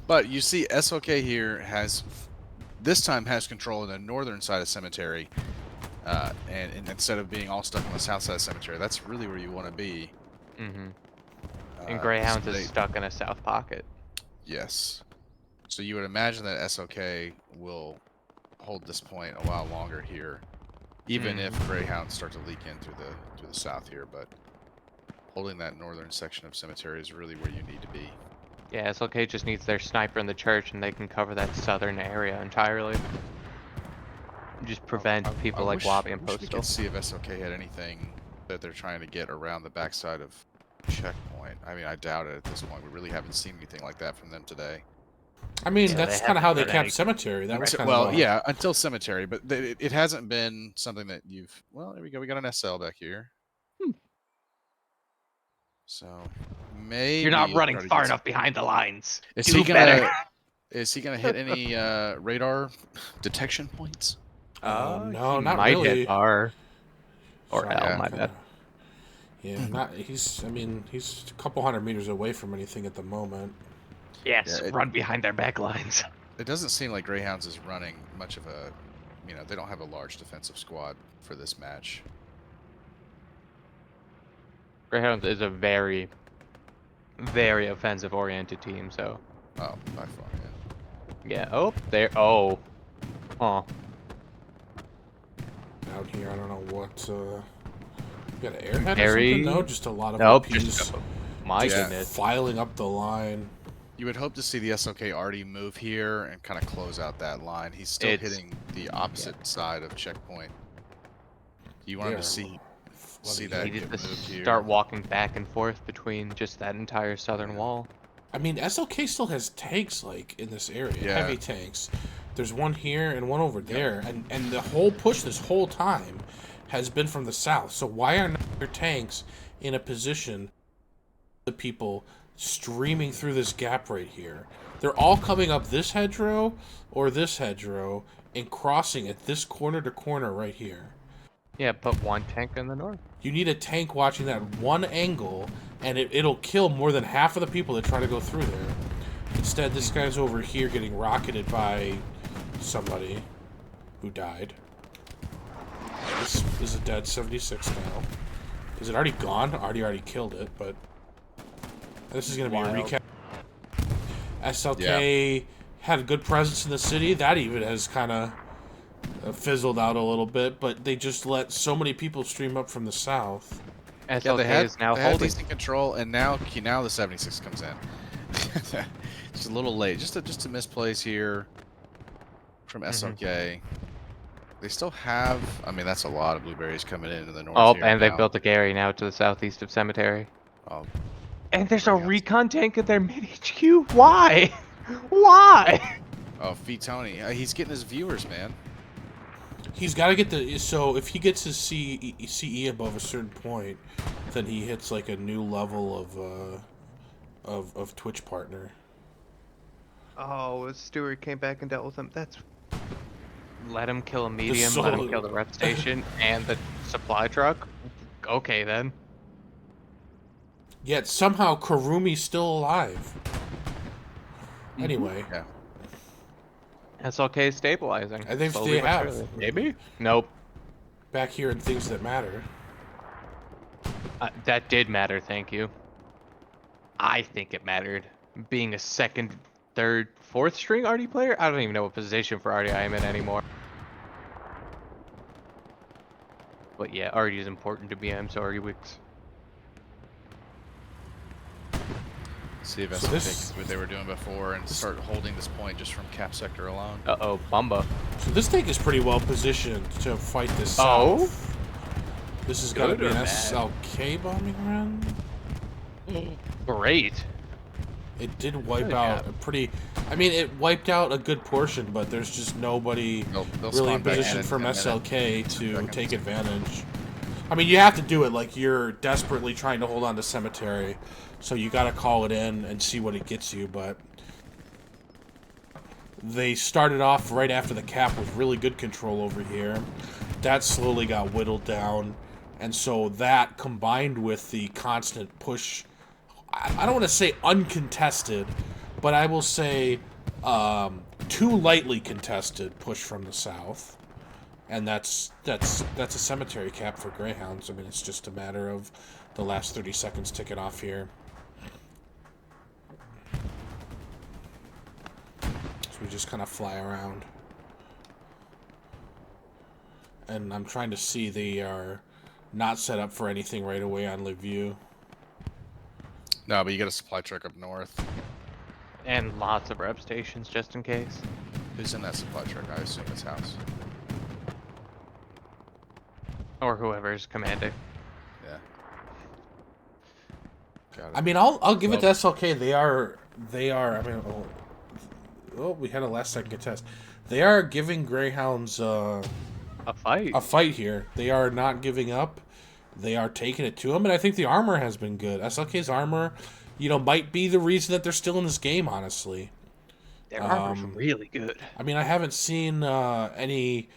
But you see, SLK here has, this time has control of the northern side of cemetery, and instead of being all stuck on the south side of cemetery, that's really where you want to be. Mm-hmm. And Greyhounds is they- stuck in a south pocket. Yes. So you would imagine that SLK will hold this point a while longer here, even if Greyhounds start to leak in through the south here. But holding that northern section of cemetery is really where you need to be. Yeah, SLK just needs their sniper in the church and they can cover that southern area entirely. Just prevent people like Wabi and I wish we Postal. could see if SLK had anything that they're trying to get around the backside of checkpoint. I mean, I doubt it at this point. We really haven't seen anything like that from them today. I mean, Yeah, that's they kind of how haven't they done kept any- cemetery. That was kind Well, of yeah, until cemetery, but it hasn't been something that you've. Well, there we go. We got an SL back here. So maybe You're not you'll running try to far get enough behind the lines. Is Do he better. gonna? Is he gonna hit any radar detection points? no, he not might really. hit R or So, L, yeah, my kinda- bad. Yeah, not he's. I mean, he's a couple hundred meters away from anything at the moment. Yes, Yeah, run behind their back lines. It doesn't seem like Greyhounds is running much of a. You know, they don't have a large defensive squad for this match. Greyhounds is a very, very offensive oriented team, so Oh, by far, yeah. yeah. Oh, there. Oh, huh. Out here, I don't know what. Got an airhead or Very- something? No, just a lot of Nope. OPs Just, my Yeah. goodness. filing up the line. You would hope to see the SLK already move here and kind of close out that line. He's still It's- hitting the opposite side of checkpoint. You want him Yeah. to see Bloody that He get needed to moved here. start walking back and forth between just that entire southern wall. I mean, SLK still has tanks like in this area, Yeah. heavy tanks. There's one here and one over there, and the whole push this whole time has been from the south. So why are not your tanks in a position? The people streaming through this gap right here. They're all coming up this hedgerow or this hedgerow and crossing at this corner to corner right here. Yeah, put one tank in the north. You need a tank watching that one angle, and it'll kill more than half of the people that try to go through there. Instead, this guy's over here getting rocketed by somebody who died. This is a dead 76 now. Is it already gone? Already killed it, but this is going to be a recap. SLK had a good presence in the city. That even has kind of fizzled out a little bit, but they just let so many people stream up from the south. SLK is now they had holding. decent control, and now the 76 comes in. Just a little late. Just a misplace here from SLK. They still have. I mean, that's a lot of blueberries coming into the north. Oh, here and now. they built a Gary now to the southeast of Cemetery. Oh, And there's a recon tank in their mid HQ. Why? Why? oh, Feet Tony. He's getting his viewers, man. He's got to get the. So if he gets his CE above a certain point, then he hits like a new level of Twitch partner. Oh, Stewart came back and dealt with him. That's. Let him kill a medium, let him kill the rep station and the supply truck. Okay, then. Yet somehow Karumi's still alive. Anyway. Yeah. SLK is stabilizing. I think slowly they but have. surely. Maybe? Nope. Back here in things that matter. That did matter, thank you. I think it mattered. Being a second, third, fourth string RD player? I don't even know what position for RD I am in anymore. But yeah, RD is important to BM, so RD Wicks. See if SLK can do what they were doing before and start holding this point just from cap sector alone. Uh-oh, Bumba. So this tank is pretty well positioned to fight this Oh? south. This has got to Good be or an bad? SLK bombing run. Great. It did wipe Good out job. a pretty... I mean, it wiped out a good portion, but there's just nobody They'll really spawn in back position in from 10 minutes. SLK to Seconds. take advantage. I mean, you have to do it like you're desperately trying to hold on to Cemetery, so you got to call it in and see what it gets you, but... They started off right after the cap with really good control over here. That slowly got whittled down, and so that combined with the constant push... I don't want to say uncontested, but I will say too lightly contested push from the south, and that's a Cemetery cap for Greyhounds. I mean, it's just a matter of the last 30 seconds ticking off here. So we just kind of fly around, and I'm trying to see they are not set up for anything right away on live view. No, but you got a supply truck up north. And lots of rep stations just in case. Who's in that supply truck? I assume it's House. Or whoever's commanding. Yeah. Got it. I mean, I'll give it to SLK. They are. I mean, we had a last second contest. They are giving Greyhounds A fight. a fight here. They are not giving up. They are taking it to them, and I think the armor has been good. SLK's armor, might be the reason that they're still in this game, honestly. Their armor's really good. I mean, I haven't seen any,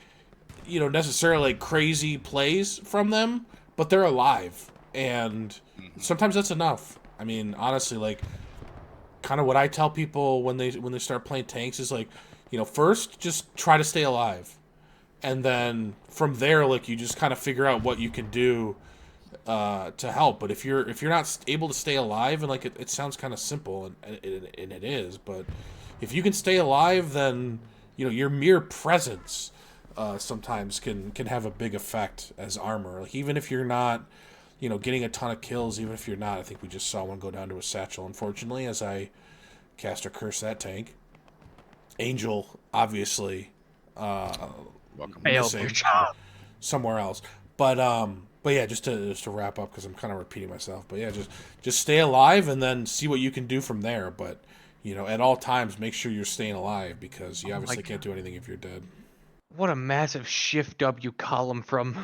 necessarily crazy plays from them, but they're alive, and sometimes that's enough. I mean, honestly, like, kind of what I tell people when they start playing tanks is like, first just try to stay alive, and then from there, like, you just kind of figure out what you can do to help. But if you're not able to stay alive, and like it sounds kind of simple, and it is, but if you can stay alive, then your mere presence sometimes can have a big effect as armor. Like, even if you're not getting a ton of kills, even if you're not, I think we just saw one go down to a satchel, unfortunately, as I cast or curse that tank. Angel, obviously, Welcome. Failed their job. somewhere else. But yeah, just to wrap up, because I'm kind of repeating myself. But yeah, just stay alive and then see what you can do from there. But at all times, make sure you're staying alive, because you obviously can't do anything if you're dead. What a massive shift W column from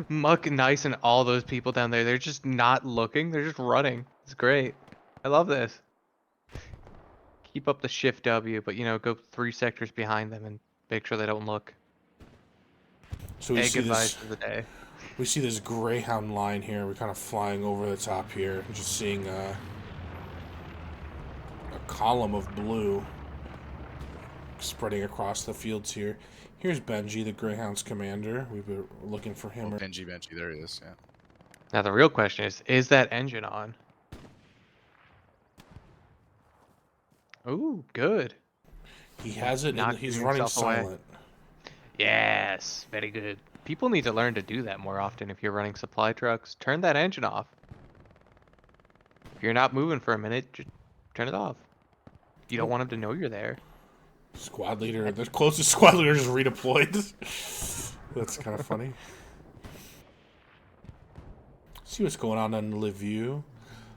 Muck and Nice and all those people down there. They're just not looking. They're just running. It's great. I love this. Keep up the shift W, but go 3 sectors behind them and make sure they don't look. So we see advice this. of the day. We see this Greyhound line here. We're kind of flying over the top here, and just seeing a column of blue spreading across the fields here. Here's Benji, the Greyhounds commander. We've been looking for him. Oh, Benji, there he is. Yeah. Now the real question is that engine on? Ooh, good. He has it, and Not he's giving running himself away. silent. Yes, very good. People need to learn to do that more often if you're running supply trucks. Turn that engine off. If you're not moving for a minute, just turn it off. You don't want him to know you're there. Squad leader, the closest squad leader just redeployed. That's kind of funny. See what's going on Le Vieux.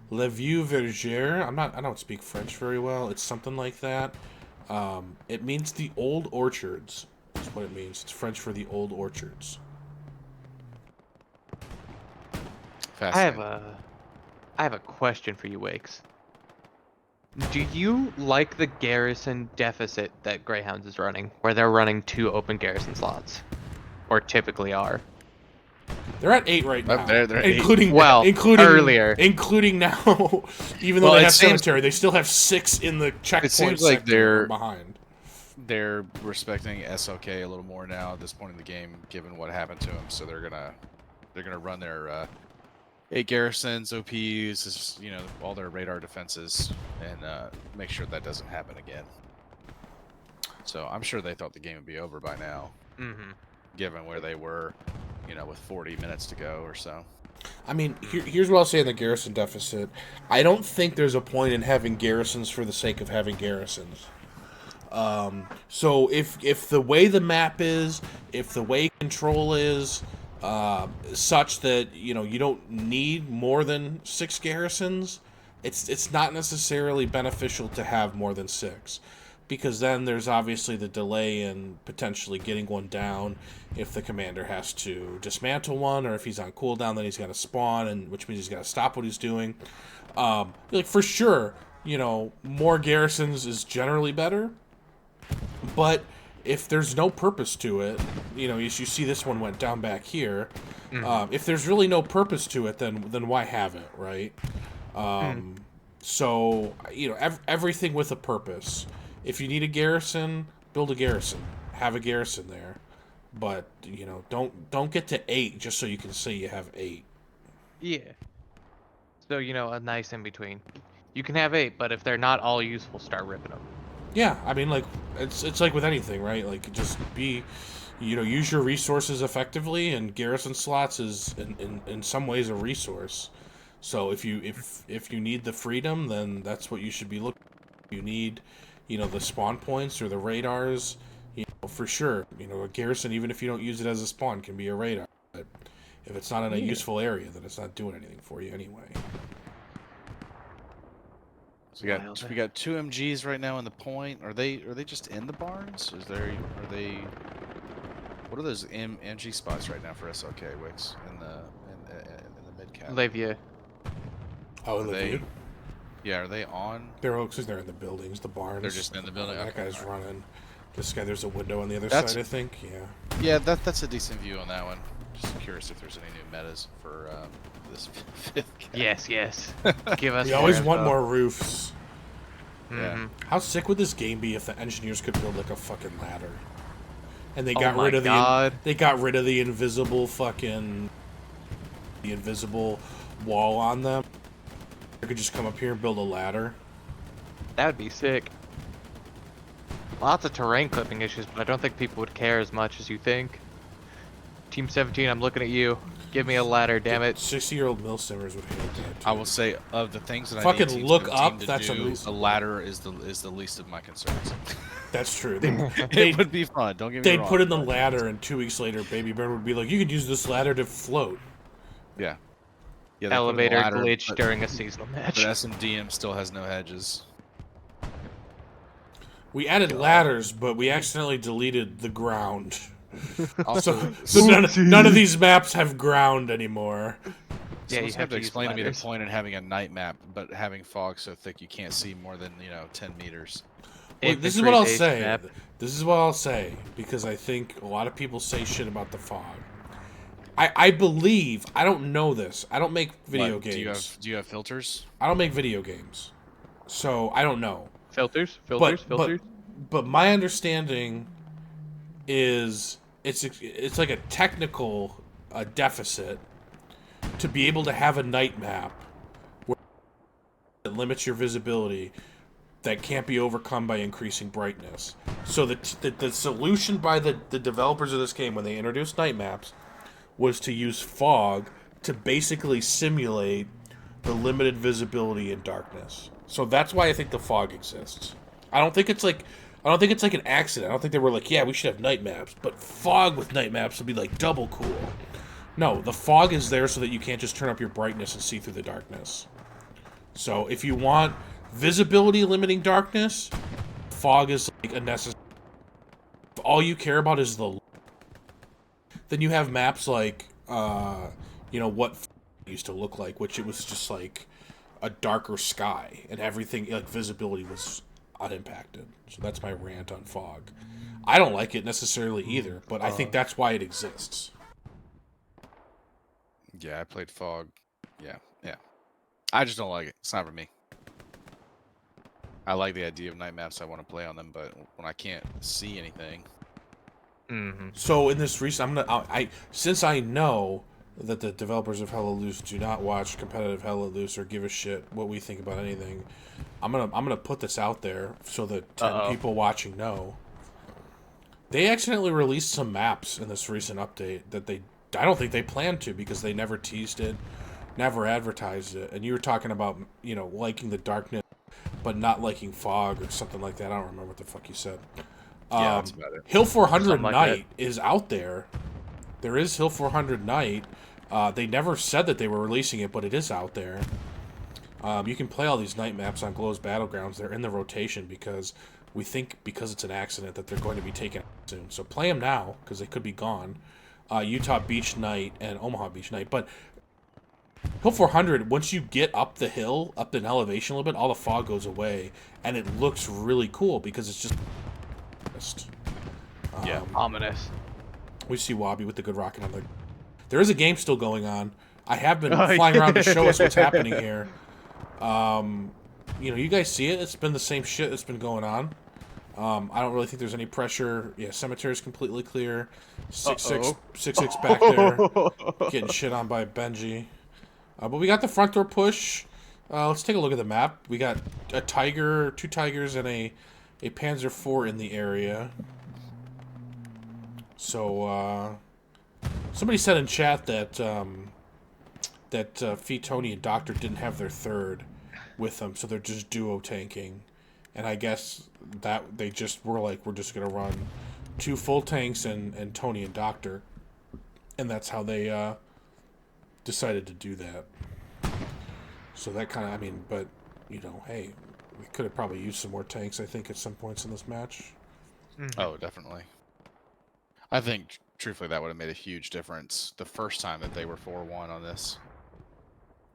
Le Vieux Verger. I don't speak French very well. It's something like that. It means the old orchards. That's what it means. It's French for the old orchards. I have a question for you, Wakes. Do you like the garrison deficit that Greyhounds is running, where they're running 2 open garrison slots, or typically are? They're at 8 right now. They're at 8. including earlier, including now. Even though they have cemetery, they still have 6 in the checkpoint. It seems like they're behind. They're respecting SLK a little more now at this point in the game, given what happened to them. So they're gonna run their 8 garrisons, OPs, all their radar defenses, and make sure that doesn't happen again. So I'm sure they thought the game would be over by now, given where they were, with 40 minutes to go or so. I mean, here's what I'll say in the garrison deficit. I don't think there's a point in having garrisons for the sake of having garrisons. So if the way the map is, if the way control is, such that you don't need more than 6 garrisons, it's not necessarily beneficial to have more than 6, because then there's obviously the delay in potentially getting one down if the commander has to dismantle one, or if he's on cooldown, then he's got to spawn, and which means he's got to stop what he's doing. For sure, more garrisons is generally better, but if there's no purpose to it, as you see this one went down back here, if there's really no purpose to it, then why have it, right? So, everything with a purpose. If you need a garrison, build a garrison. Have a garrison there. But, don't get to 8 just so you can say you have 8. Yeah. So, a nice in between. You can have 8, but if they're not all useful, start ripping them. Yeah, I mean, it's like with anything, right? Like, just use your resources effectively, and garrison slots is in some ways a resource. So if you need the freedom, then that's what you should be looking for. You need, the spawn points or the radars, for sure. A garrison, even if you don't use it as a spawn, can be a radar. But if it's not in a useful area, then it's not doing anything for you anyway. So we got 2 MGs right now in the point. Are they just in the barns? What are those MG spots right now for SLK Wicks in the mid cap? Le Vieux. Oh, Le Vieux? Yeah, are they on? They're in the buildings, the barns. They're just in the building. That guy's running. This guy, there's a window on the other side, I think. Yeah. Yeah, that's a decent view on that one. Just curious if there's any new metas for this 5th cap. Yes. Give us. We always want more roofs. Yeah. How sick would this game be if the engineers could build like a fucking ladder, and they got rid of the invisible wall on them? They could just come up here and build a ladder. That would be sick. Lots of terrain clipping issues, but I don't think people would care as much as you think. Team 17, I'm looking at you. Give me a ladder, damn it. 60-year-old mill simmers would hate that too. I will say, of the things that fucking I need look Team up. 17 to That's do, amazing. a ladder is the least of my concerns. That's true. It would be fun. Don't get me wrong. They'd put in the ladder, and 2 weeks later, Baby Bird would be like, "You could use this ladder to float." Yeah. Elevator glitch during a seasonal match. But SMDM still has no hedges. We added ladders, but we accidentally deleted the ground. Also, so none of these maps have ground anymore. Yeah, you have to explain to me the point in having a night map, but having fog so thick you can't see more than 10 meters. Well, this is what I'll Infantry-based say. map. This is what I'll say because I think a lot of people say shit about the fog. I believe I don't know this. I don't make video games. Do you have filters? I don't make video games, so I don't know. Filters. But my understanding is it's like a technical deficit to be able to have a night map where it limits your visibility that can't be overcome by increasing brightness. So the solution by the developers of this game when they introduced night maps was to use fog to basically simulate the limited visibility in darkness. So that's why I think the fog exists. I don't think it's like an accident. I don't think they were like, yeah, we should have night maps, but fog with night maps would be like double cool. No, the fog is there so that you can't just turn up your brightness and see through the darkness. So if you want visibility limiting darkness, fog is like a necessary. If all you care about is the, then you have maps like, what used to look like, which it was just like a darker sky and everything, like visibility was unimpacted. So that's my rant on fog. I don't like it necessarily either, but I think that's why it exists. Yeah, I played fog. Yeah. I just don't like it. It's not for me. I like the idea of night maps. I want to play on them, but when I can't see anything. So in this recent, since I know that the developers of Hella Loose do not watch competitive Hella Loose or give a shit what we think about anything, I'm gonna put this out there so that 10 people watching know. They accidentally released some maps in this recent update that I don't think they planned to because they never teased it, never advertised it. And you were talking about liking the darkness, but not liking fog or something like that. I don't remember what the fuck you said. Yeah, that's about it. Hill 400 like Night is out there. There is Hill 400 Night. They never said that they were releasing it, but it is out there. You can play all these night maps on Glow's Battlegrounds. They're in the rotation because we think because it's an accident that they're going to be taken out soon. So play them now because they could be gone. Utah Beach Night and Omaha Beach Night. But Hill 400, once you get up the hill, up in elevation a little bit, all the fog goes away. And it looks really cool because it's just... Yeah. Ominous. We see Wabi with the good rocket on the... There is a game still going on. I have been flying around to show us what's happening here. You guys see it. It's been the same shit that's been going on. I don't really think there's any pressure. Yeah, cemetery is completely clear. 6-6 back there. Getting shit on by Benji. But we got the front door push. Let's take a look at the map. We got a tiger, 2 tigers, and a Panzer IV in the area. So, somebody said in chat that Fee, Tony, and Doctor didn't have their third with them, so they're just duo tanking. And I guess that they just were like, we're just going to run 2 full tanks and Tony and Doctor. And that's how they decided to do that. So that kind of, but, hey, we could have probably used some more tanks, I think, at some points in this match. Oh, definitely. I think, truthfully, that would have made a huge difference the first time that they were 4-1 on this.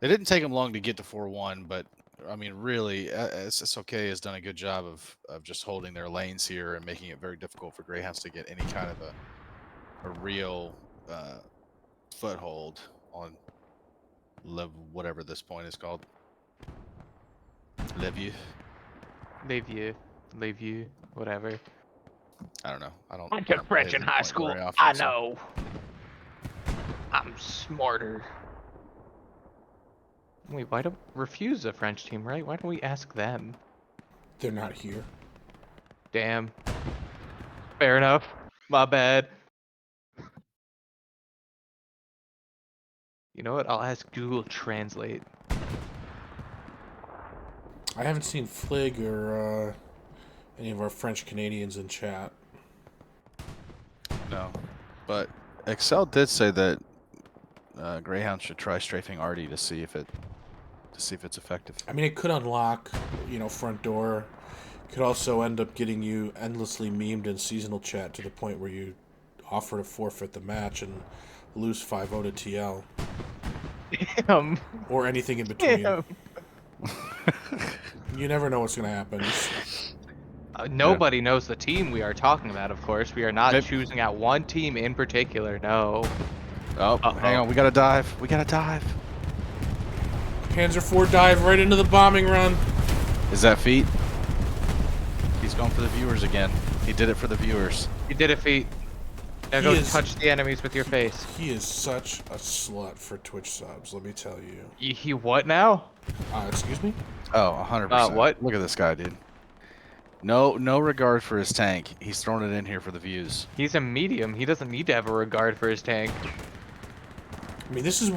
It didn't take them long to get to 4-1, but, really, SLK has done a good job of just holding their lanes here and making it very difficult for Greyhounds to get any kind of a real foothold on whatever this point is called. Levue, whatever. I don't know. I I took French in high school. I know. I'm smarter. Wait, why don't refuse the French team, right? Why don't we ask them? They're not here. Damn. Fair enough. My bad. You know what? I'll ask Google Translate. I haven't seen Flig or any of our French Canadians in chat. No, but Excel did say that Greyhound should try strafing Artie to see if it's effective. It could unlock, front door. Could also end up getting you endlessly memed in seasonal chat to the point where you offer to forfeit the match and lose 5-0 to TL. Damn. Or anything in between. Damn. You never know what's going to happen. Nobody knows the team we are talking about, of course. We are not Maybe- choosing out one team in particular, no. Oh, hang on. We gotta dive. We gotta dive. Panzer IV dive right into the bombing run. Is that feet? He's going for the viewers again. He did it for the viewers. You did it, feet. Now He go is- touch the enemies with your face. He is such a slut for Twitch subs, let me tell you. You what now? Excuse me? Oh, 100%. What? Look at this guy, dude. No regard for his tank. He's throwing it in here for the views. He's a medium. He doesn't need to have a regard for his tank. I mean, this is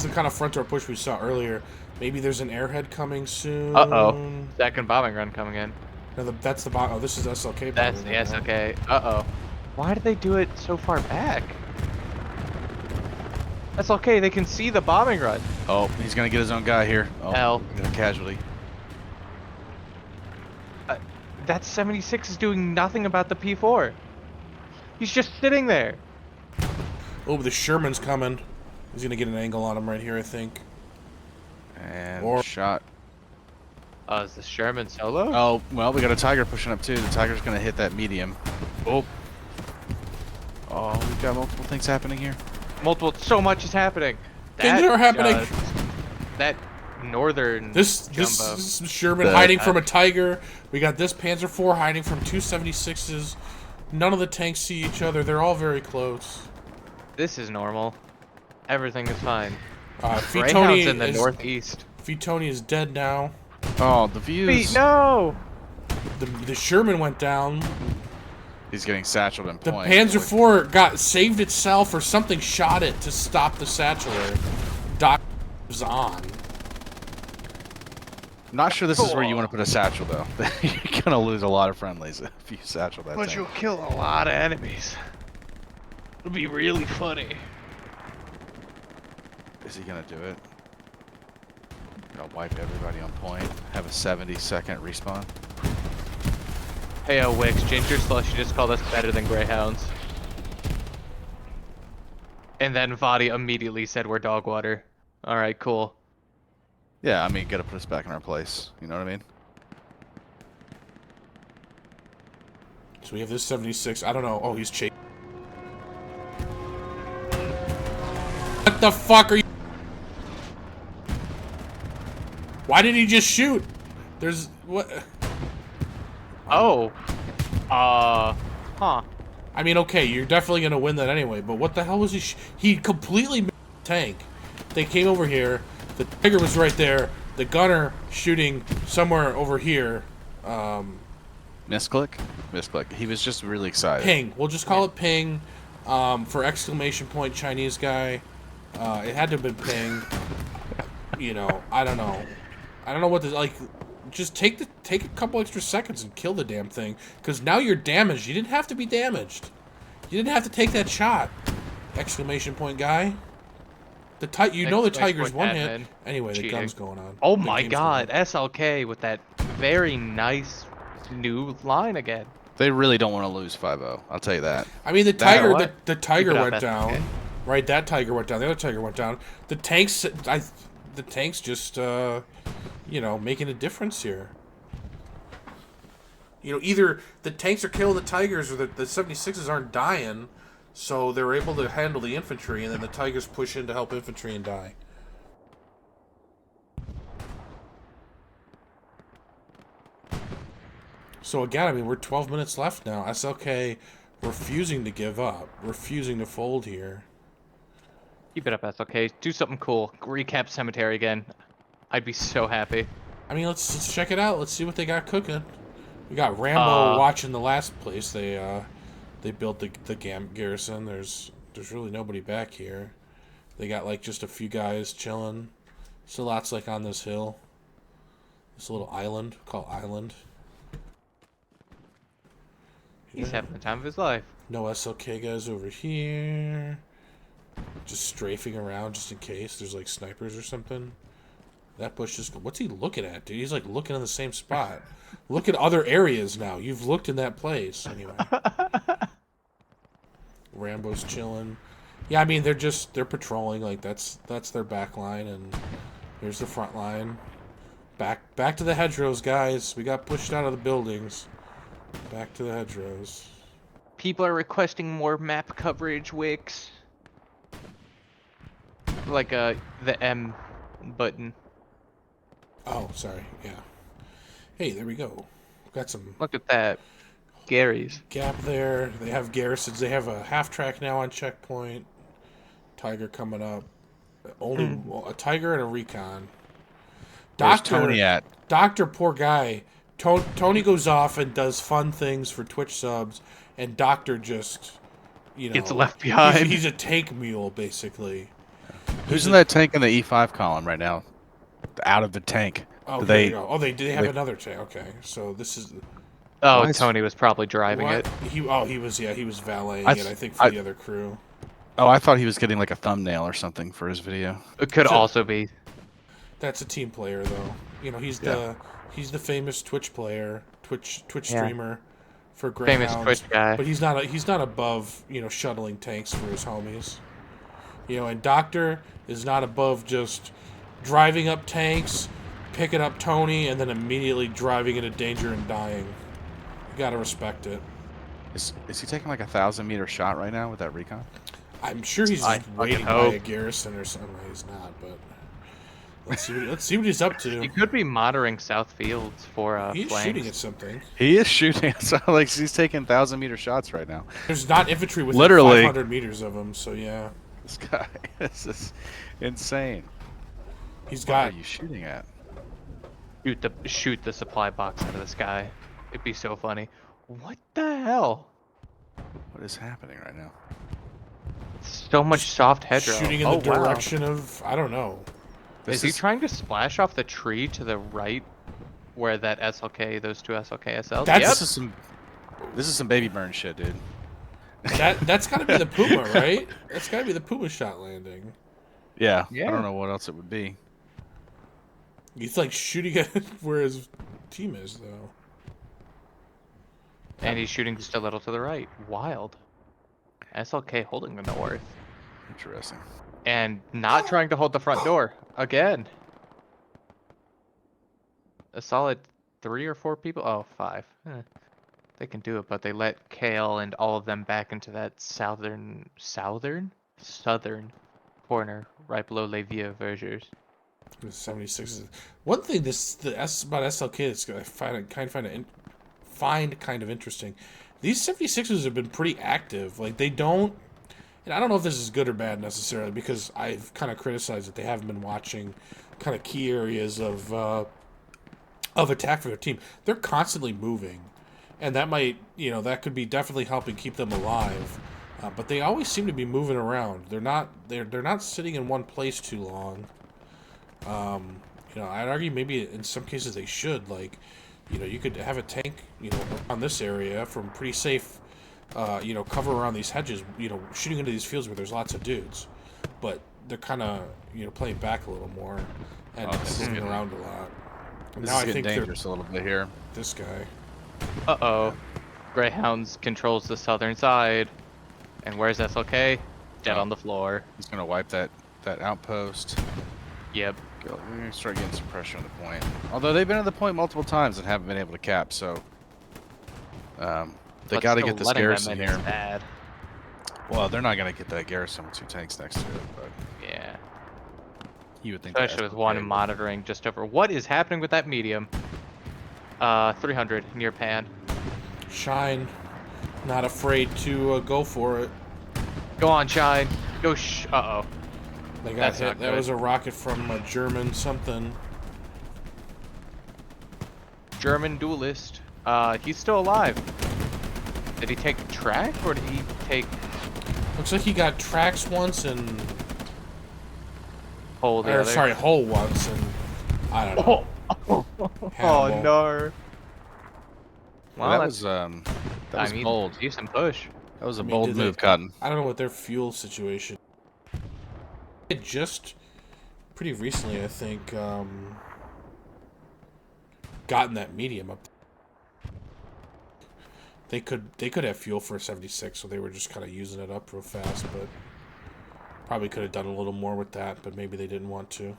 the kind of front door push we saw earlier. Maybe there's an airhead coming soon. Uh-oh. Second bombing run coming in. No, that's the bomb. Oh, this is SLK. That's the bombing run. SLK. Uh-oh. Why did they do it so far back? SLK, they can see the bombing run. Oh, he's gonna get his own guy here. Oh, Hell. we got a casualty. That 76 is doing nothing about the P4. He's just sitting there. Oh, the Sherman's coming. He's gonna get an angle on him right here, I think. And Or- shot. Is the Sherman solo? Oh, well, we got a Tiger pushing up too. The Tiger's gonna hit that medium. Oh. Oh, we've got multiple things happening here. So much is happening. Things are happening. That northern This jumbo. Sherman hiding from a Tiger. We got this Panzer IV hiding from two 76s. None of the tanks see each other. They're all very close. This is normal. Everything is fine. Fitoni Greyhounds in the is northeast. Fitoni is dead now. Oh, the views. Feet, no! The Sherman went down. He's getting satcheled in The point. Panzer IV got saved itself, or something shot it to stop the satcheler. Doc was on. Not sure this is where you want to put a satchel though. You're gonna lose a lot of friendlies if you satchel that But tank. you'll kill a lot of enemies. It'll be really funny. Is he gonna do it? Gonna wipe everybody on point. Have a 70-second respawn. Hey, Wix, Ginger Slush, you just called us better than Greyhounds. And then Vadi immediately said we're dog water. Alright, cool. Yeah, I mean, gotta put us back in our place. You know what I mean? So we have this 76. I don't know. Oh, he's chasing. What the fuck are you? Why did he just shoot? There's what? Oh. Huh. I mean, okay, you're definitely gonna win that anyway. But what the hell was he? He completely missed the tank. They came over here. The Tiger was right there. The gunner shooting somewhere over here. Misclick? Misclick. He was just really excited. Ping. We'll just call it ping. For exclamation point Chinese guy. It had to have been ping. You know, I don't know. I don't know what this, like, just take a couple extra seconds and kill the damn thing. Because now you're damaged. You didn't have to be damaged. You didn't have to take that shot. Exclamation point guy. You know the Tiger's one hit. admin. Anyway, the Cheating. gun's going on. Oh The my game's god, going on. SLK with that very nice new line again. They really don't want to lose 5-0. I'll tell you that. I mean, the That- Tiger, what? the Tiger Keep it up, went down. SLK. Right, that Tiger went down. The other Tiger went down. The tanks, the tanks just, you know, making a difference here. You know, either the tanks are killing the Tigers or the 76s aren't dying, so they're able to handle the infantry, and then the Tigers push in to help infantry and die. So again, I mean, we're 12 minutes left now. SLK refusing to give up, refusing to fold here. Keep it up, SLK. Do something cool. Recap Cemetery again. I'd be so happy. I mean, let's check it out. Let's see what they got cooking. We got Rambo watching the last place they built the garrison. There's really nobody back here. They got like just a few guys chilling. So lots like on this hill. This little island called Island. He's having the time of his life. No SLK guys over here. Just strafing around just in case there's like snipers or something. That bush just... What's he looking at, dude? He's like looking in the same spot. Look at other areas now. You've looked in that place. Anyway. Rambo's chilling. Yeah, I mean, they're patrolling. Like, that's their back line. And here's the front line. Back to the hedgerows, guys. We got pushed out of the buildings. Back to the hedgerows. People are requesting more map coverage, Wix. Like the M button. Oh, sorry. Yeah. Hey, there we go. Got some Look at that. Gary's. gap there. They have garrisons. They have a half track now on checkpoint. Tiger coming up. Only a Tiger and a Recon. Where's Tony at? Doctor, poor guy. Tony goes off and does fun things for Twitch subs, and Doctor just, Gets left behind. He's a tank mule, basically. Who's in that tank in the E5 column right now? Out of the tank. Oh, they they have another tank. Okay, so this is. Oh, Tony was probably driving What? it. He was valeting it, I think, for the other crew. Oh, I thought he was getting like a thumbnail or something for his video. It could also be. That's a team player, though. He's the famous Twitch player, Twitch streamer for Greyhounds. Famous Twitch guy. But he's not above shuttling tanks for his homies. And Doctor is not above just driving up tanks, picking up Tony, and then immediately driving into danger and dying. You gotta respect it. Is he taking like a 1,000-meter shot right now with that recon? I'm sure he's just waiting by a garrison or something. He's not, but let's see what he's up to. He could be monitoring South Fields for He's flanks. shooting at something. He is shooting. So like he's taking 1,000-meter shots right now. There's not infantry within Literally 500 meters of him, so yeah. This guy, this is insane. He's What got. are you shooting at? Shoot the supply box out of the sky. It'd be so funny. What the hell? What is happening right now? So much soft hedgerow. Shooting in the direction of, I don't know. Is he trying to splash off the tree to the right, where that SLK, those two SLK SLs? This is some baby burn shit, dude. That's got to be the Puma, right? That's got to be the Puma shot landing. Yeah. I don't know what else it would be. He's like shooting at where his team is, though. And he's shooting just a little to the right. Wild. SLK holding the north. Interesting. And not trying to hold the front door. Again. A solid 3 or 4 people. Oh, 5. They can do it, but they let Kale and all of them back into that southern corner, right below Les Vieux Vergers. 76. One thing about SLK is I find kind of interesting. These 76ers have been pretty active. Like they don't, and I don't know if this is good or bad necessarily because I've kind of criticized that they haven't been watching kind of key areas of attack for their team. They're constantly moving, and that might that could be definitely helping keep them alive. But they always seem to be moving around. They're not sitting in one place too long. I'd argue maybe in some cases they should. Like, you could have a tank, on this area from pretty safe, cover around these hedges, shooting into these fields where there's lots of dudes. But they're kind of, playing back a little more and moving around a lot. And This is getting dangerous a little bit here. This guy. Uh-oh. Greyhounds controls the southern side. And where's SLK? Dead on the floor. He's going to wipe that outpost. Yep. We're going to start getting some pressure on the point. Although they've been at the point multiple times and haven't been able to cap, so they got to get this garrison here. Bad. Well, they're not going to get that garrison with 2 tanks next to it, but Yeah. you would think. Especially with one monitoring just over. What is happening with that medium? 300 near pan. Shine. Not afraid to go for it. Go on, Shine. Go uh-oh. They got That's hit. not That good. was a rocket from a German something. German duelist. He's still alive. Did he take track or did he take Looks like he got tracks once and hole the other? sorry, hole once and I don't know. Oh no. Well, that was bold. Decent push. That was a bold move, Cotton. I don't know what their fuel situation. It just pretty recently, I think, gotten that medium up. They could have fuel for a 76, so they were just kind of using it up real fast, but probably could have done a little more with that, but maybe they didn't want to.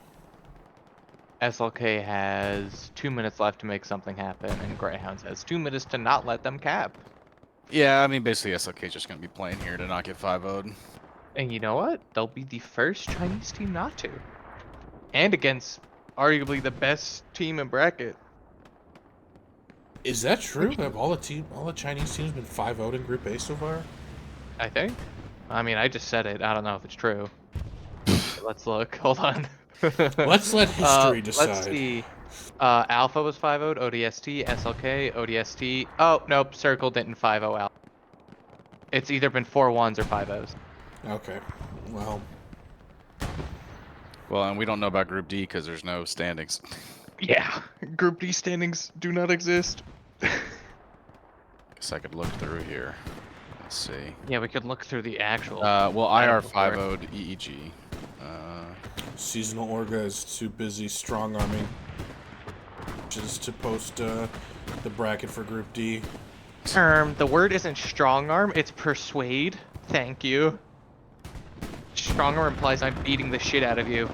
SLK has 2 minutes left to make something happen, and Greyhounds has 2 minutes to not let them cap. Yeah, I mean, basically SLK is just going to be playing here to not get 5-0'd. And you know what? They'll be the first Chinese team not to. And against arguably the best team in bracket. Is that true? Have all the Chinese teams been 5-0'd in Group A so far? I think. I mean, I just said it. I don't know if it's true. Let's look. Hold on. Let's let history decide. Let's see. Alpha was 5-0'd, ODST, SLK, ODST. Oh, nope. Circle didn't 5-0 Alpha. It's either been 4-1s or 5-0s. Okay. Well, and we don't know about Group D because there's no standings. Yeah. Group D standings do not exist. Guess I could look through here. Let's see. Yeah, we could look through the actual. Well, IR 5-0'd EEG. Seasonal Orga is too busy strong-arming just to post the bracket for Group D. The word isn't strong arm, it's persuade. Thank you. Strong arm implies I'm beating the shit out of you.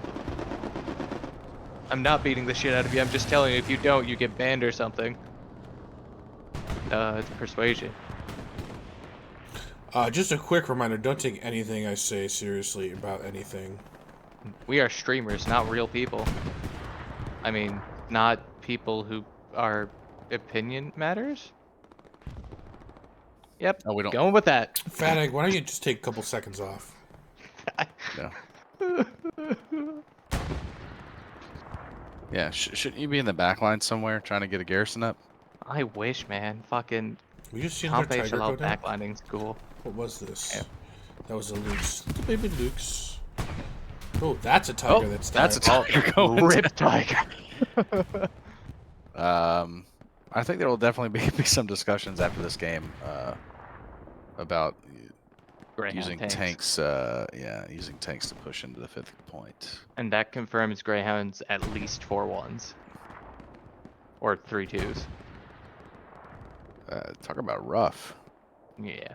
I'm not beating the shit out of you, I'm just telling you if you don't, you get banned or something. It's persuasion. Just a quick reminder, don't take anything I say seriously about anything. We are streamers, not real people. I mean, not people who are opinion matters? Yep, Oh, we don't. going with that. Fat Egg, why don't you just take a couple seconds off? No. Yeah, shouldn't you be in the back line somewhere trying to get a garrison up? I wish, man. Fucking We just seen our comp Tiger go HLL down. backlining's cool. What was this? Yeah. That was a Luke's. Little baby Luke's. Oh, that's a tiger that's died. That's a tiger going Rip tiger. I think there will definitely be some discussions after this game about Greyhound using tanks. Using tanks to push into the 5th point. And that confirms Greyhounds at least 4-1s. Or 3-2s. Talk about rough. Yeah.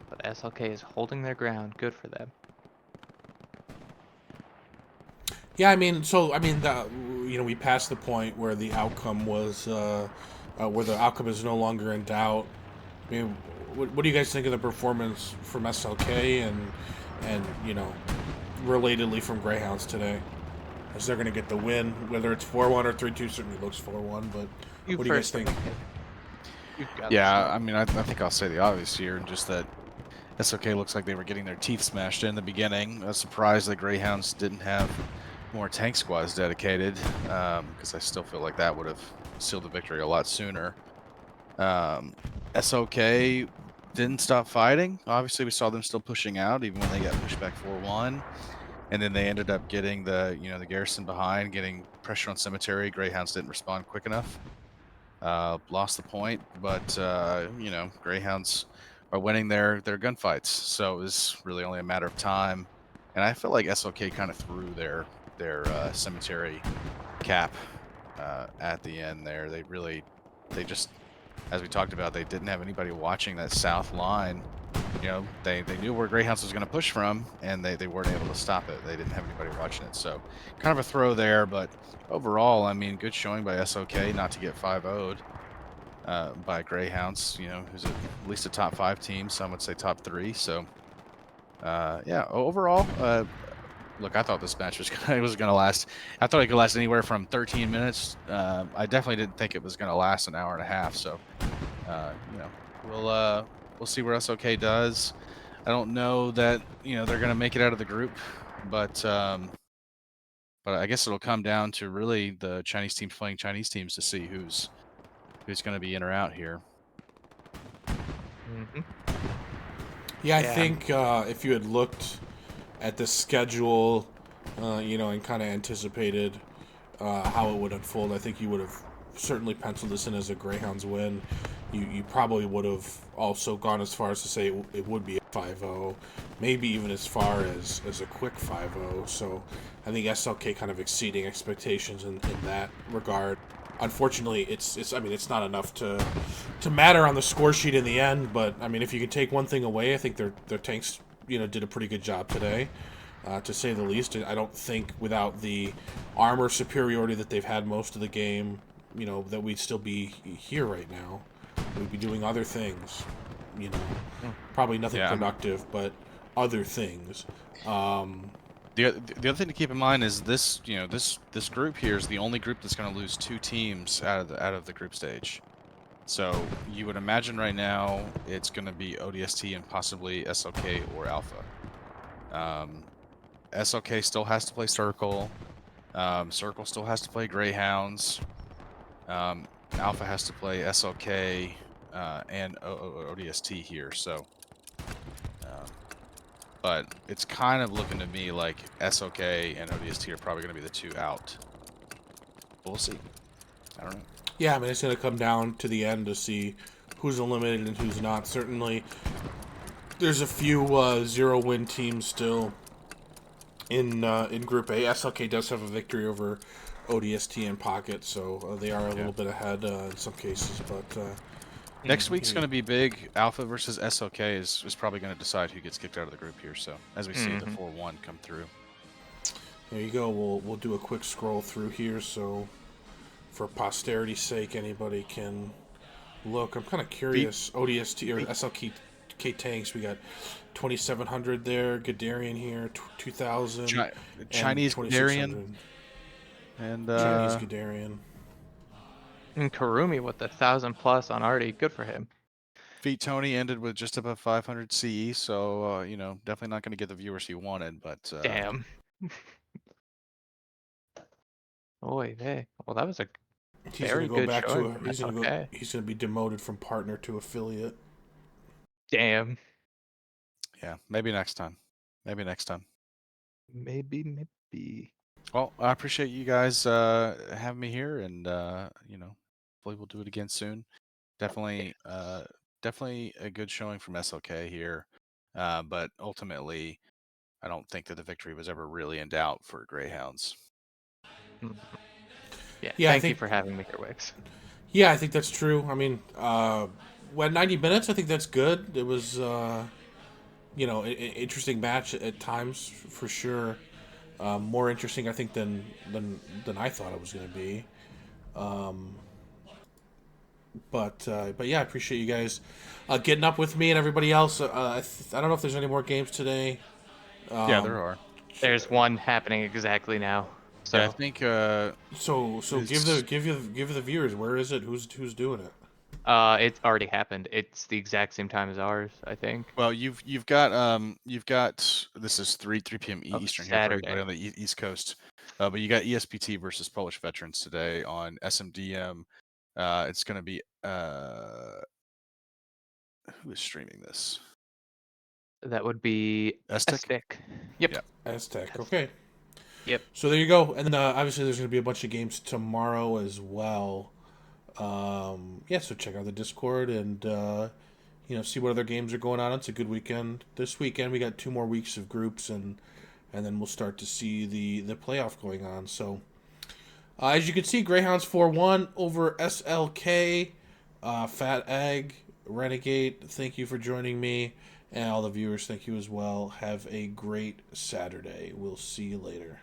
But SLK is holding their ground. Good for them. Yeah, we passed the point where the outcome was, where the outcome is no longer in doubt. I mean, what do you guys think of the performance from SLK and relatedly from Greyhounds today? As they're going to get the win, whether it's 4-1 or 3-2, certainly looks 4-1. But what do you guys think? Yeah, I mean, I think I'll say the obvious here, just that SLK looks like they were getting their teeth smashed in the beginning. I was surprised that Greyhounds didn't have more tank squads dedicated, because I still feel like that would have sealed the victory a lot sooner. SLK didn't stop fighting. Obviously, we saw them still pushing out, even when they got pushed back 4-1. And then they ended up getting the garrison behind, getting pressure on Cemetery. Greyhounds didn't respond quick enough. Lost the point, but Greyhounds are winning their gunfights. So it was really only a matter of time. And I feel like SLK kind of threw their Cemetery cap at the end there. They just, as we talked about, they didn't have anybody watching that south line. They knew where Greyhounds was going to push from, and they weren't able to stop it. They didn't have anybody watching it. So kind of a throw there, but overall, I mean, good showing by SLK not to get 5-0'd by Greyhounds, who's at least a top 5 team. Some would say top 3. So, yeah, overall, look, I thought this match was going to last. I thought it could last anywhere from 13 minutes. I definitely didn't think it was going to last an hour and a half. So, we'll see where SLK does. I don't know that they're going to make it out of the group, but I guess it'll come down to really the Chinese teams playing Chinese teams to see who's going to be in or out here. Mm-hmm. Yeah, I think if you had looked at the schedule, and kind of anticipated how it would unfold, I think you would have certainly penciled this in as a Greyhounds win. You probably would have also gone as far as to say it would be a 5-0, maybe even as far as a quick 5-0. So I think SLK kind of exceeding expectations in that regard. Unfortunately, it's not enough to matter on the score sheet in the end. But I mean, if you can take one thing away, I think their tanks did a pretty good job today. to say the least. I don't think without the armor superiority that they've had most of the game, that we'd still be here right now. We'd be doing other things, Probably nothing productive, but other things. The other thing to keep in mind is this group here is the only group that's going to lose 2 teams out of the group stage. So you would imagine right now it's going to be ODST and possibly SLK or Alpha. SLK still has to play Circle. Circle still has to play Greyhounds. Alpha has to play SLK and ODST here. So, but it's kind of looking to me like SLK and ODST are probably going to be the 2 out. We'll see. I don't know. Yeah, I mean, it's going to come down to the end to see who's eliminated and who's not. Certainly, there's a few 0-win teams still in Group A. SLK does have a victory over ODST and Pocket, so they are a little bit ahead in some cases. But next week's going to be big. Alpha versus SLK is probably going to decide who gets kicked out of the group here. So as we see the 4-1 come through. There you go. We'll do a quick scroll through here, so for posterity's sake, anybody can look. I'm kind of curious. ODST or SLK tanks. We got 2,700 there. Guderian here, 2,000. Chinese Guderian. And Chinese Guderian. And Karumi with 1,000+ on Artie. Good for him. Feet Tony ended with just above 500 CE, so definitely not going to get the viewers he wanted. But damn. Oy vey. Well, that was a very good showing from SLK. He's going to be demoted from partner to affiliate. Damn. Yeah, maybe next time. Maybe. Well, I appreciate you guys having me here, and hopefully we'll do it again soon. Definitely a good showing from SLK here, but ultimately, I don't think that the victory was ever really in doubt for Greyhounds. Yeah, thank you for having me here, Wix. Yeah, I think that's true. I mean, when 90 minutes, I think that's good. It was, an interesting match at times for sure. More interesting, I think, than I thought it was going to be. But yeah, I appreciate you guys getting up with me and everybody else. I don't know if there's any more games today. Yeah, there are. There's one happening exactly now. So yeah, I think. So give the viewers, where is it? Who's doing it? It's already happened. It's the exact same time as ours, I think. Well, you've got this is 3 p.m. Eastern here for everybody on the East Coast. But you got ESPT versus Polish Veterans today on SMDM. It's going to be who is streaming this? That would be Aztec. Yep. Yeah. Aztec. Okay. Yep. So there you go. And then obviously there's going to be a bunch of games tomorrow as well. So check out the Discord and see what other games are going on. It's a good weekend. This weekend we got 2 more weeks of groups, and then we'll start to see the playoff going on. So as you can see, Greyhounds 4-1 over SLK. Fat Egg, Renegade, thank you for joining me, and all the viewers, thank you as well. Have a great Saturday. We'll see you later.